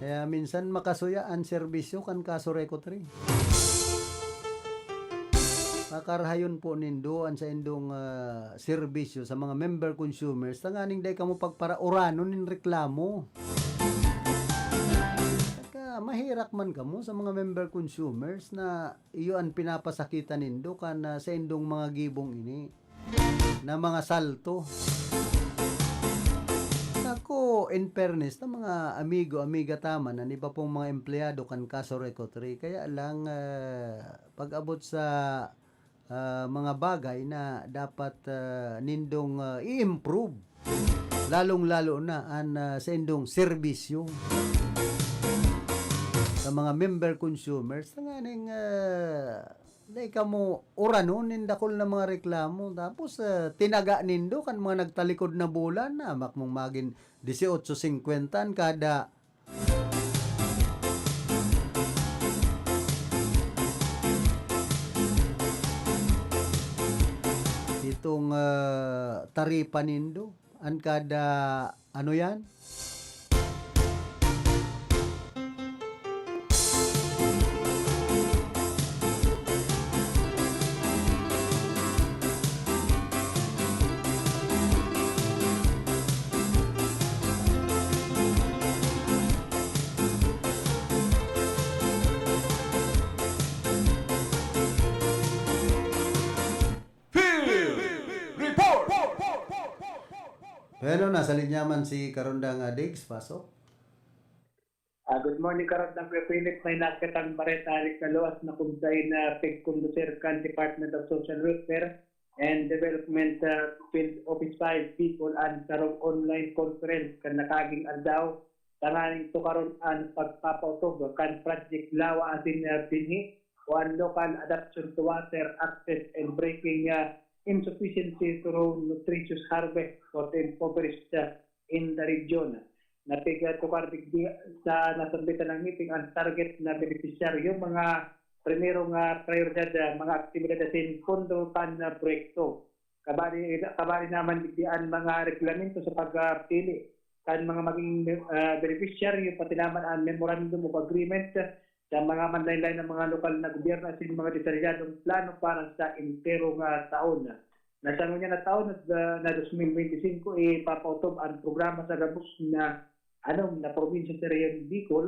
Kaya minsan makasuya ang serbisyo kan kaso rekot rin. Makarahayon po nindoan sa indong serbisyo sa mga member consumers, tanganing day kamo pagparauranon nin reklamo. Saka mahirak man kamo sa mga member consumers na iyo ang pinapasakitan nindo kan sa indong mga gibong ini na mga salto. Ako, in fairness, na mga amiga tama na iba pong mga empleyado kan kaso rekotri, kaya lang pag-abot sa mga bagay na dapat nindong i-improve, lalong-lalo na sa indong serbisyo sa mga member consumers, nga ning dahil ka mo oranon nindakol na mga reklamo, tapos tinaga nindo kan mga nagtalikod na bulan na makmong magin 18.50 kada itong taripa nindo an kada ano yan. Pero nasa linyaman si Karondang Diggs, pasok. Good morning, Karandang Philip. May nakitang Bareta Arik na luwas na kumsay na pagkunduser kan Department of Social Welfare and Development Field Office 5 people and karong online conference kan nakaging aldaw. Tanganing to karon ang pagpapautog kan project lawa asin pinhi one local adaptation to water access and breaking insufficiency through nutritious harvest for the impoverished in the region. Napiga to kardig sa nasambitan ng meeting ang target na beneficiaryo mga primero nga prioridad mga aktibidad sin pondo pan na proyekto. Kabali naman bigyan mga reglamento sa pagpili kan mga maging beneficiaryo pati naman ang memorandum of agreement sa mga manlaylay ng mga lokal na gobyerno at mga detalyadong plano para sa interong taon. Nasa ngunya na taon na 2025 ipapautob ang programa sa gabos na na probinsya sa Reyon Bicol,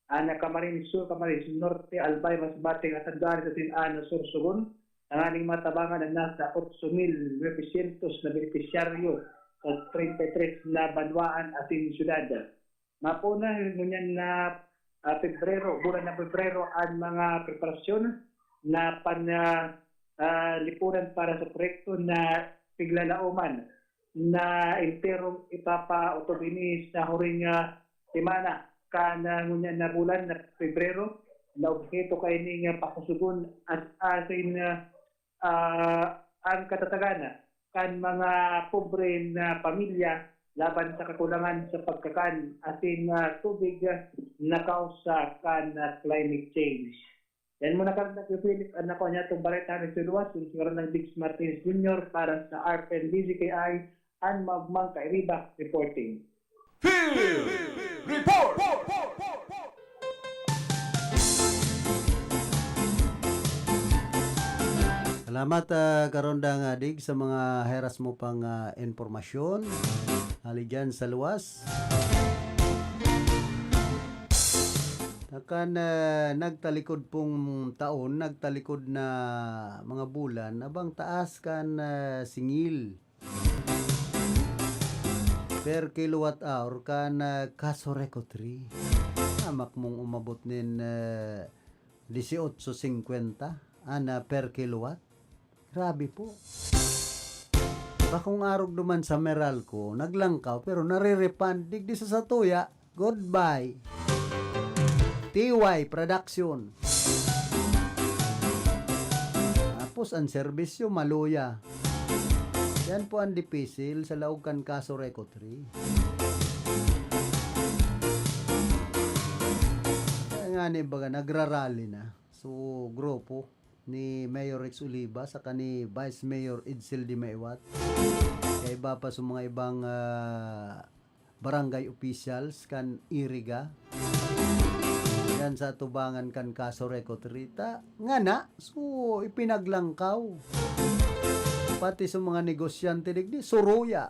Camarines Sur, Camarines Norte, Albay, Masbate, at Andares at Sinana, Sorsogon, ang aning matabangan na nasa 8,900 na beneficiaryo sa 33 na banwaan at syudad. Mapuna ngunyan na bulan na Pebrero ang mga preparasyon na lipunan para sa proyekto na piglalauman na interong ipapa-autobinis sa huring semana kana ngunyan na bulan na Pebrero na objeto kay ning pakusugon at asin ang katatagana kan mga pobre na pamilya laban sa kakulangan sa pagkakan ating tubig na kausa kan climate change. Yan muna ka na Philip, anak ko niya itong Bareta ng Siluwas, yung siguro ng Diggs Martinez Jr. para sa RPN DZKI and Magmang Kairiba reporting. Field Report! Salamat Karondang Diggs sa mga heras mo pang informasyon. Hali dyan sa luwas. Akan nagtalikod pong taon, nagtalikod na mga bulan, abang taas kan singil. Per kilowatt hour kan Casoreco 3. Amak mong umabot nin 18.50 per kilowatt. Grabe po. Bakong arog duman sa Meralco, naglangkaw pero nare-refund digdi sa Satuya. Goodbye. TY Production. Tapos ang serbisyo maluya. Yan po ang dipisil sa laog kan Casoreco 3. Kaya nga ni baga nagrarally na. So grupo ni Mayor Rex Oliva sa ni Vice Mayor Edsel Di Maiwat. Kaya iba pa sa mga ibang barangay officials kan Iriga. Yan sa tubangan kan Casoreco 3. Nga na, so ipinaglangkaw. Pati sa mga negosyante digdi, suruya.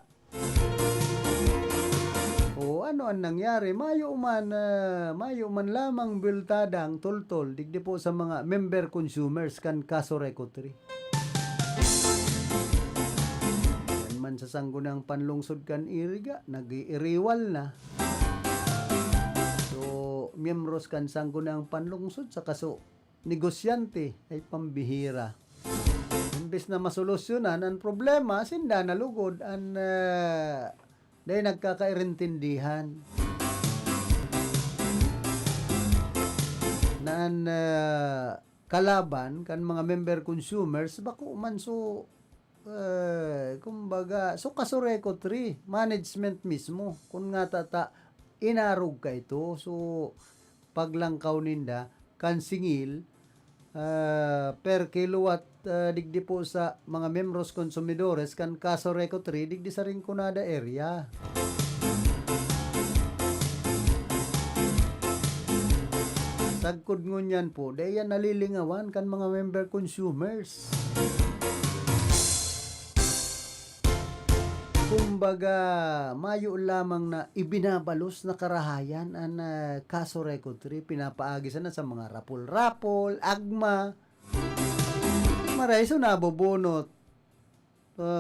O ano ang nangyari? Mayo man lamang biltadang toltol digdi po sa mga member consumers kan Casoreco 3. Yan man sa sanggunang panlungsod kan Iriga, nag-iiriwal na. So, miyembros kan sanggunang panlungsod sa kaso negosyante ay pambihira. Imbes na masolusyonan ang problema, sinda nalugod ang dahil nagkakairintindihan na kalaban kan mga member consumers bako man so kumbaga so Casoreco 3 management mismo kung nga tata inarog ka ito so paglangkaw ninda kan singil per kilowatt digdi po sa mga membros konsumidores kan Casoreco 3 digdi sa Rinconada area. Sagkod ngunyan po, dahil nalilingawan kan mga member consumers. Kumbaga, mayo lamang na ibinabalos na karahayan ang Casoreco 3, pinapaagisan na sa mga rapol-rapol, agma, maray so nabobonot.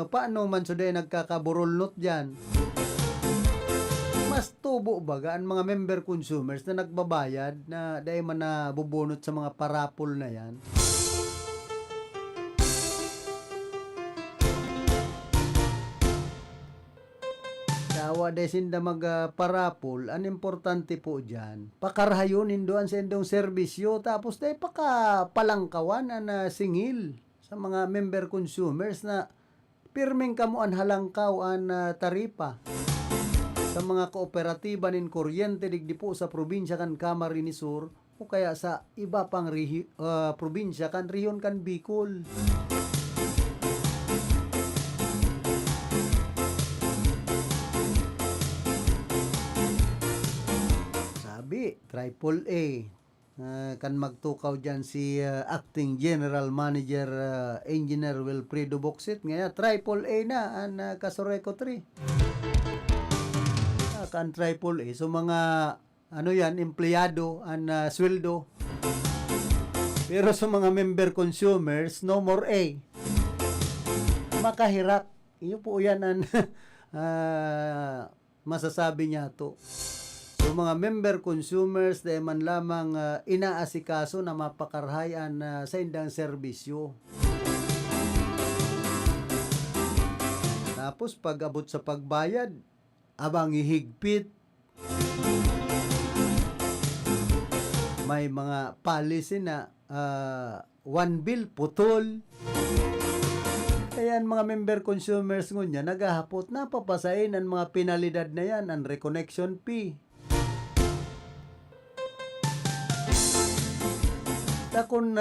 Paano man so dahil nagkakaburolnot dyan? Mas tubo baga ang mga member consumers na nagbabayad na dahil man nabobonot sa mga parapol na yan. Dawa dahil sinda magparapol, ang importante po dyan, pakarhayonin doon sa indong serbisyo, tapos dahil pakapalangkawan ang singil sa mga member consumers na pirmeng kamuan halangkaw ang taripa sa mga kooperatiba nin kuryente digdi po sa probinsya kan Camarines Sur o kaya sa iba pang probinsya kan riyon kan Bicol. Sabi, AAA kan magtukaw dyan si Acting General Manager Engineer Wilfredo Boxit ngaya AAA na ang Casoreco 3 kan AAA so mga ano yan empleyado ang sweldo pero sa mga member consumers no more A makahirak iyo po yan ang masasabi niya to. So mga member consumers dahil man lamang inaasikaso na mapakarhayan sa indang serbisyo. Tapos pag abot sa pagbayad, abang ihigpit. May mga policy na one bill putol. Kaya ang mga member consumers ngunya nagahapot na papasain ang mga penalidad na yan, ang reconnection fee. Takon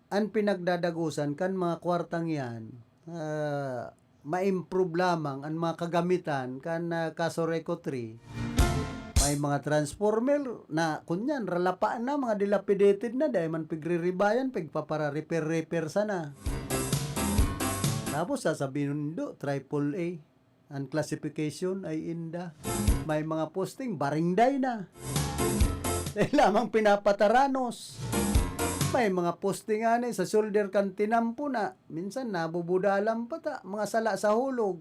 ang pinagdadagusan kan mga kwartang yan ma-improve lamang ang mga kagamitan kan Casoreco 3 may mga transformer na kunyan ralapaan na mga dilapidated na dahil man pigre-rebayan pigpapara repair sana tapos sasabihin do AAA ang classification ay inda may mga posting baringday na Dahil lamang pinapataranos. May mga poste nga sa shoulder kan tinampo na. Minsan nabubudalan pa ta, mga sala sa hulog.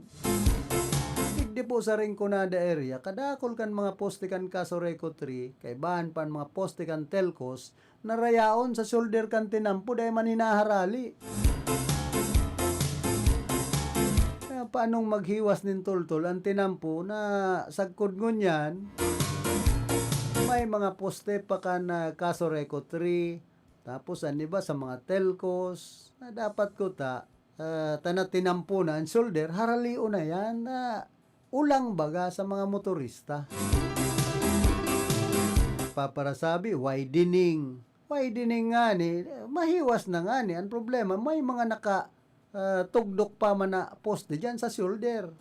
Digdi po sa Rinconada area, kadakol kan mga poste kan Casoreco 3, kay bahan pan mga poste kan Telcos, narayaon sa shoulder kan tinampo dahil maninaharali. Kaya paanong maghiwas nin tultol ang tinampo na sagkod ngunyan, may mga poste pa kan Casoreco 3, tapos ano ba sa mga telcos na dapat ko tanat tinampo na ang shoulder, haraliw na yan na ulang baga sa mga motorista. Paparasabi, widening. Widening nga ni, mahiwas na nga ni. Ang problema, may mga tugdok pa man na poste dyan sa shoulder.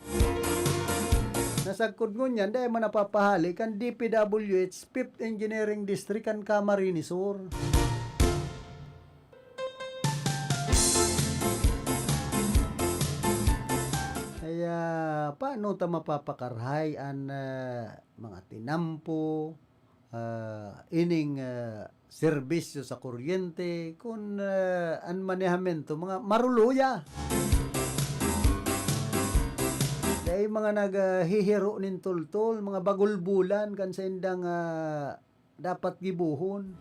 Nasagkod ngunyan, dahil man napapahali kan DPWH 5th Engineering District kan Camarines Sur. Kaya paano ta mapapakarhay ang mga tinampo, ining serbisyo sa kuryente, kung ang manehamento, mga maruluya. Dahil mga naghihiro nin tultol, mga bagulbulan, kan sa indang dapat gibuhon.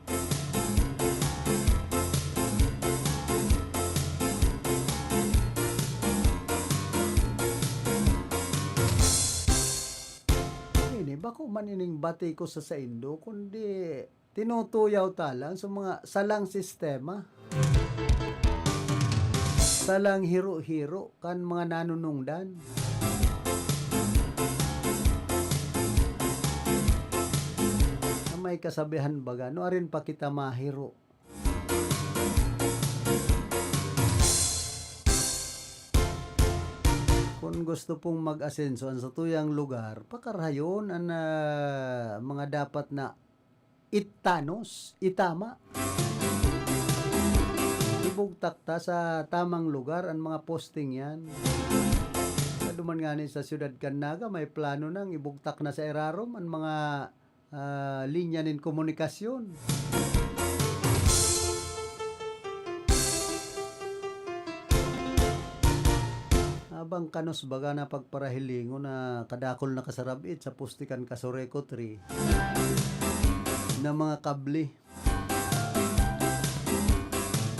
Bako manining bati ko sa Indo, kundi tinutuyaw talang sa mga salang sistema. Salang hiro-hiro kan mga nanunungdan. Na may kasabihan baga, no arin pa kita mahiro. Kung gusto pong mag-asenso sa tuyang lugar, pakarhayon ang mga dapat na itama. Ibugtakta sa tamang lugar ang mga posting yan. Kaduman nga ni sa siyudad Canaga, may plano nang ibugtak na sa Erarom ang mga linya nin komunikasyon. Abang kanos baga na pagparahilingo na kadakol na kasarabit sa pustikan Casoreco 3 na mga kable.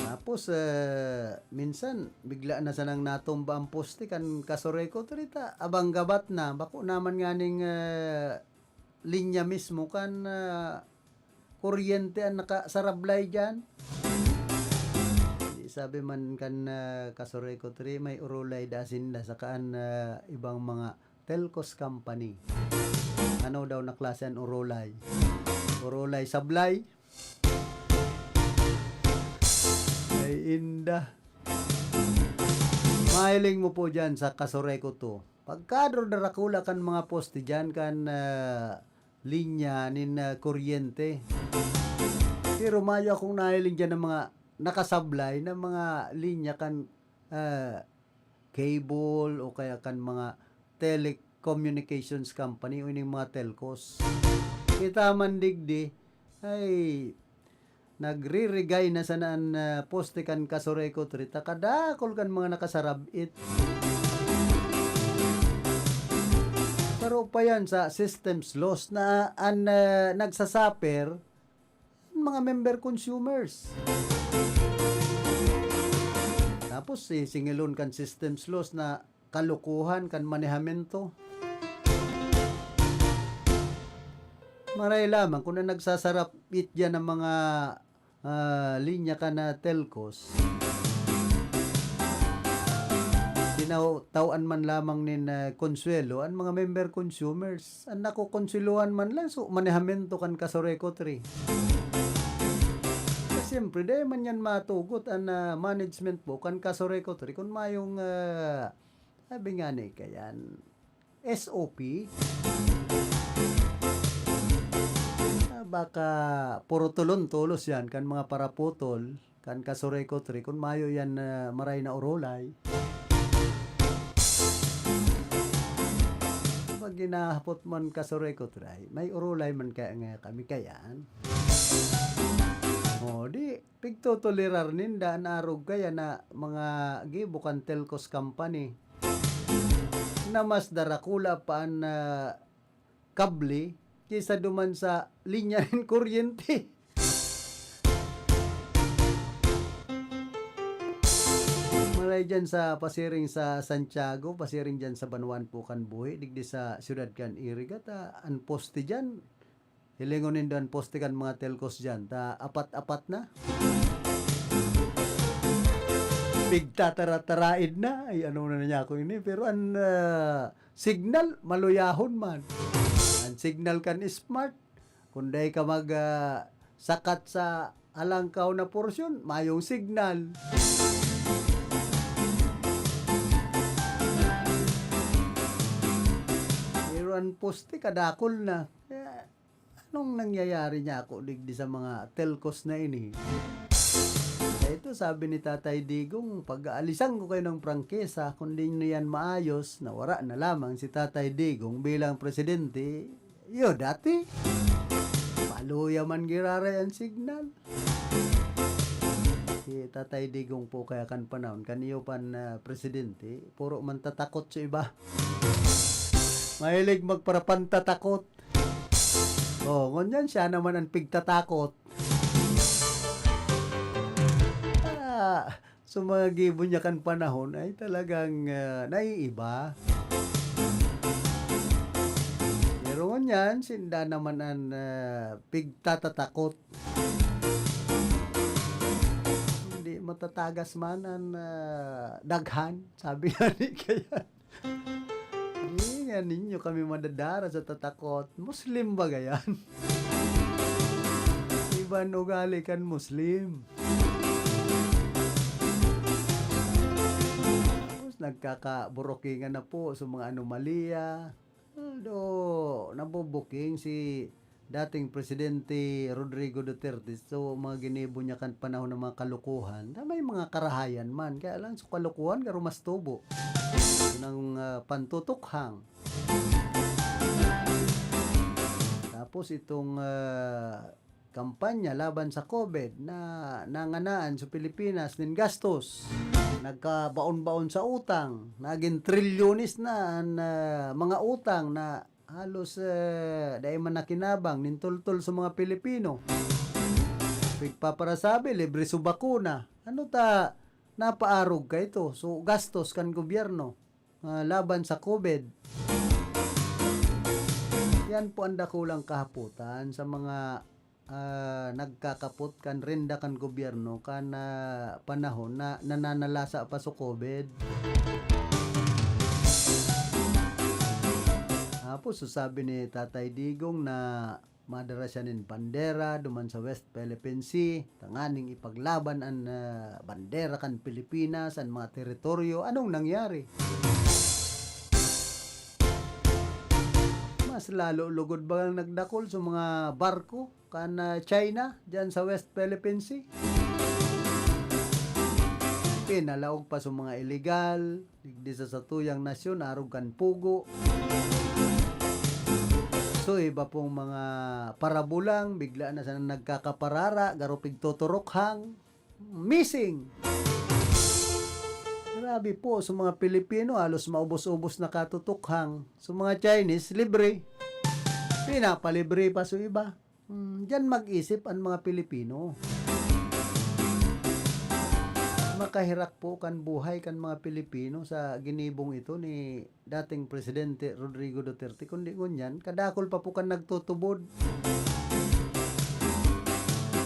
Tapos minsan bigla na sanang natumba ang pustikan Casoreco 3 ta abang gabat na bako naman nga ning linya mismo kan kuryente ang nakasarablay dyan. Sabi man kan Casoreco 3 may urulay dasinda sa kaan ibang mga telcos company. Ano daw na klase ang urulay? Urulay sablay? Ay inda. Mahiling mo po dyan sa Casoreco 2. Pagkadro darakula kan mga poste dyan kan linya nin kuryente. Pero mayo akong nahiling dyan ng mga nakasablay ng mga linya kan cable o kaya kan mga telecommunications company o ining mga telcos. Kita man digdi ay nagririgay na sanaan poste kan Casoreco 3 takadakol kan mga nakasarabit. Pero pa yan sa systems loss na nagsasaper mga member consumers. Tapos singilon kan systems loss na kalukuhan kan manehamento. Maray lamang kung na nagsasarap it dyan ng mga linya ka na telcos. Tinawtaan man lamang nin konsuelo ang mga member consumers. Ang nakukonsueluhan man lang so manehamento kan Casoreco 3. Siyempre, dahil man yan matugot ang management po kan Casoreco 3 kung mayong sabi nga ni kayan SOP baka puro tulon-tulos yan kan mga paraputol kan Casoreco 3 kung mayo yan maray na urolay. Pag ginahapot man Casoreco 3 may urolay man kaya nga kami kayan. O, di, pigtutulirar ninda na arog kaya na mga gibukan telcos company na mas darakula pa na kable kaysa duman sa linya ng kuryente. Maray dyan sa pasiring sa Santiago, pasiring dyan sa Banuan Pukan Buhi, digdi sa siyudad kan Iriga, ta an poste dyan. Hilingonin doon poste kan mga telcos dyan, ta apat-apat na. Bigtatara-taraid na, ay ano na niya ako ini, pero ang signal, maluyahon man. Ang signal kan smart, kunday ka mag sakat sa alangkaw na porsyon, mayong signal. Pero ang poste, kadakol na. Kaya, anong nangyayari niya ako digdi sa mga telcos na ini? Ito sabi ni Tatay Digong, pag-aalisan ko kayo ng prangkesa, kung di nyo yan maayos, nawara na lamang si Tatay Digong bilang presidente. Yo, dati, paluya man giraray ang signal. Si Tatay Digong po kaya kan panahon, kaniyo pan presidente, puro man tatakot sa iba. Mahilig magparapantatakot. Oh, ngunyan siya naman ang pigtatakot. So mga gibon niya kan panahon ay talagang naiiba. Pero ngunyan, sinda naman ang pigtatatakot. Hindi matatagas man ang daghan, sabi nga ni kaya. Hindi nga ninyo kami madadara sa tatakot. Muslim ba gayan? Iban ugali kan Muslim. Nagkakaburokingan na po sa mga anomalya. Although, nabubuking si dating Presidente Rodrigo Duterte. So, mga ginibo niya kan panahon ng mga kalukuhan. Na may mga karahayan man. Kaya lang, sa kalukuhan, karo mas tubo. Ng pantutukhang. Tapos, itong kampanya laban sa COVID na nanganaan sa Pilipinas ng gastos. Nagkabaon-baon sa utang, naging trilyonis na ang mga utang na halos dahil man nakinabang nintultol sa mga Pilipino. Pagpaparasabi, libre sa bakuna. Ano ta, napaarog ka ito? So, gastos kan gobyerno laban sa COVID. Yan po ang dakulang kahaputan sa mga nagkakapot kan rinda kan gobyerno kan panahon na nananalasa pa sa COVID. Tapos sabi ni Tatay Digong na madara siya nin bandera duman sa West Philippine Sea, tanganing ipaglaban ang bandera kan Pilipinas, ang mga teritoryo. Anong nangyari? Mas lalo lugod ba ang nagdakol sa mga barko kan China dyan sa West Philippine Sea? Pinalaog pa sa mga illegal, digdi sa satuyang nasyon, arog kan pugo. So iba pong mga parabulang, bigla na sa nagkakaparara, garupig tuturokhang, missing. Grabe po, sa mga Pilipino, halos maubos-ubos na katutukhang. Sa mga Chinese, libre. Pinapalibre pa sa iba. Diyan mag-isip ang mga Pilipino. Makahirak po kan buhay kan mga Pilipino sa ginibong ito ni dating Presidente Rodrigo Duterte. Kundi ngunyan, kadakol pa po kan nagtutubod.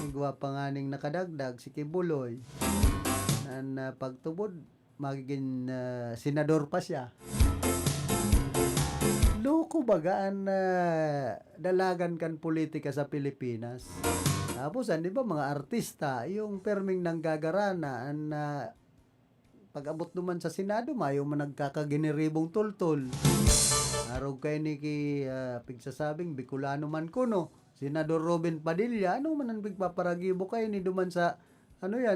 Igwa pa nga ning nakadagdag si Kibuloy. Na pagtubod, magiging senador pa siya. Loko bagaan dalagan kan politika sa Pilipinas. Tapos, di ba mga artista, yung perming nanggagarana, pag-abot naman sa Senado, mayo man nagkakaginiribong tultol. Arog kayo ni pigsasabing, Bicolano man ko, no? Senador Robin Padilla, ano man ang pagpaparagibo kayo ni duman sa,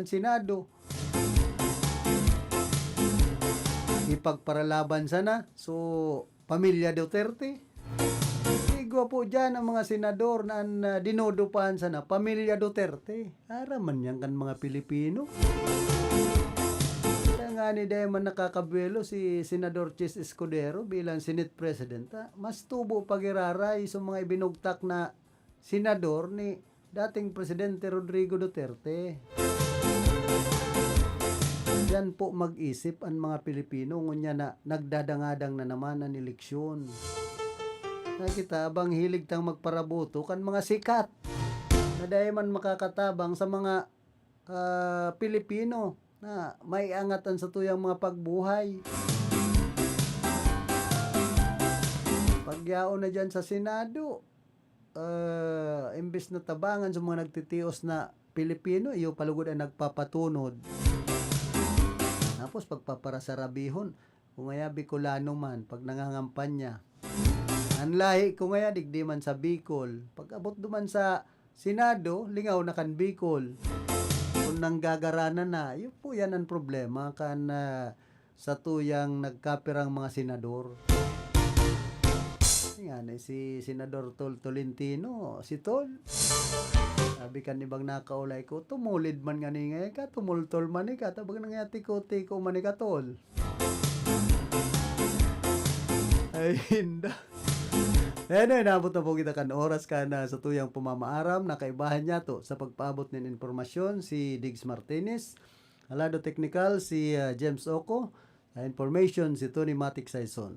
Senado? Ipagparalaban sana, so, pamilya Duterte. igwa po dyan ang mga senador na dinodupahan sana, pamilya Duterte. Araman yan kan mga Pilipino. Kaya nga ni Deman nakakabuelo si Senador Chis Escudero bilang Senate President. Mas tubo pag-iraray sa mga ibinugtak na senador ni dating Presidente Rodrigo Duterte. Yan po mag-isip ang mga Pilipino ngunya na nagdadangadang na naman ang eleksyon. Nakita abang hilig tang magparabuto kan mga sikat na dahil man makakatabang sa mga Pilipino na may angatan sa tuyang mga pagbuhay. Pagyaon na dyan sa Senado, imbes na tabangan sa mga nagtitios na Pilipino, iyo palugod ang nagpapatunod. Tapos pagpaparasarabihon, kung kaya Bicolano man, pag nangangampanya. Ang lahi kung kaya digdi man sa Bicol. Pag abot duman sa Senado, lingaw na kan Bicol. Kung nanggagaranan na, yun po yan ang problema kan sa tuyang nagkapirang mga senador. Yan, si Senador Tol Tolentino, si Tol. Sabi kan ibang nakaulay ko, tumulid man nga ni ngayon ka, tumultol man ni ka, tabag na nga tiko-tiko man ni ka, Tol. Ay, hinda. Ayan, nabot na po kita kan oras ka na sa tuyang pumamaaram, nakaibahan niya to sa pagpaabot ng informasyon si Diggs Martinez, Alado Technical si James Oco, information si Tony Matic Saison.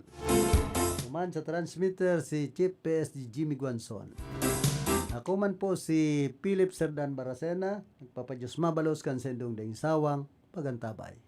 Man sa transmitter si Chief PSG Jimmy Guanzon. Ako man po si Philip Serdan Baracena, nagpapadyos mabalos kan sendong ding sawang pagantabay.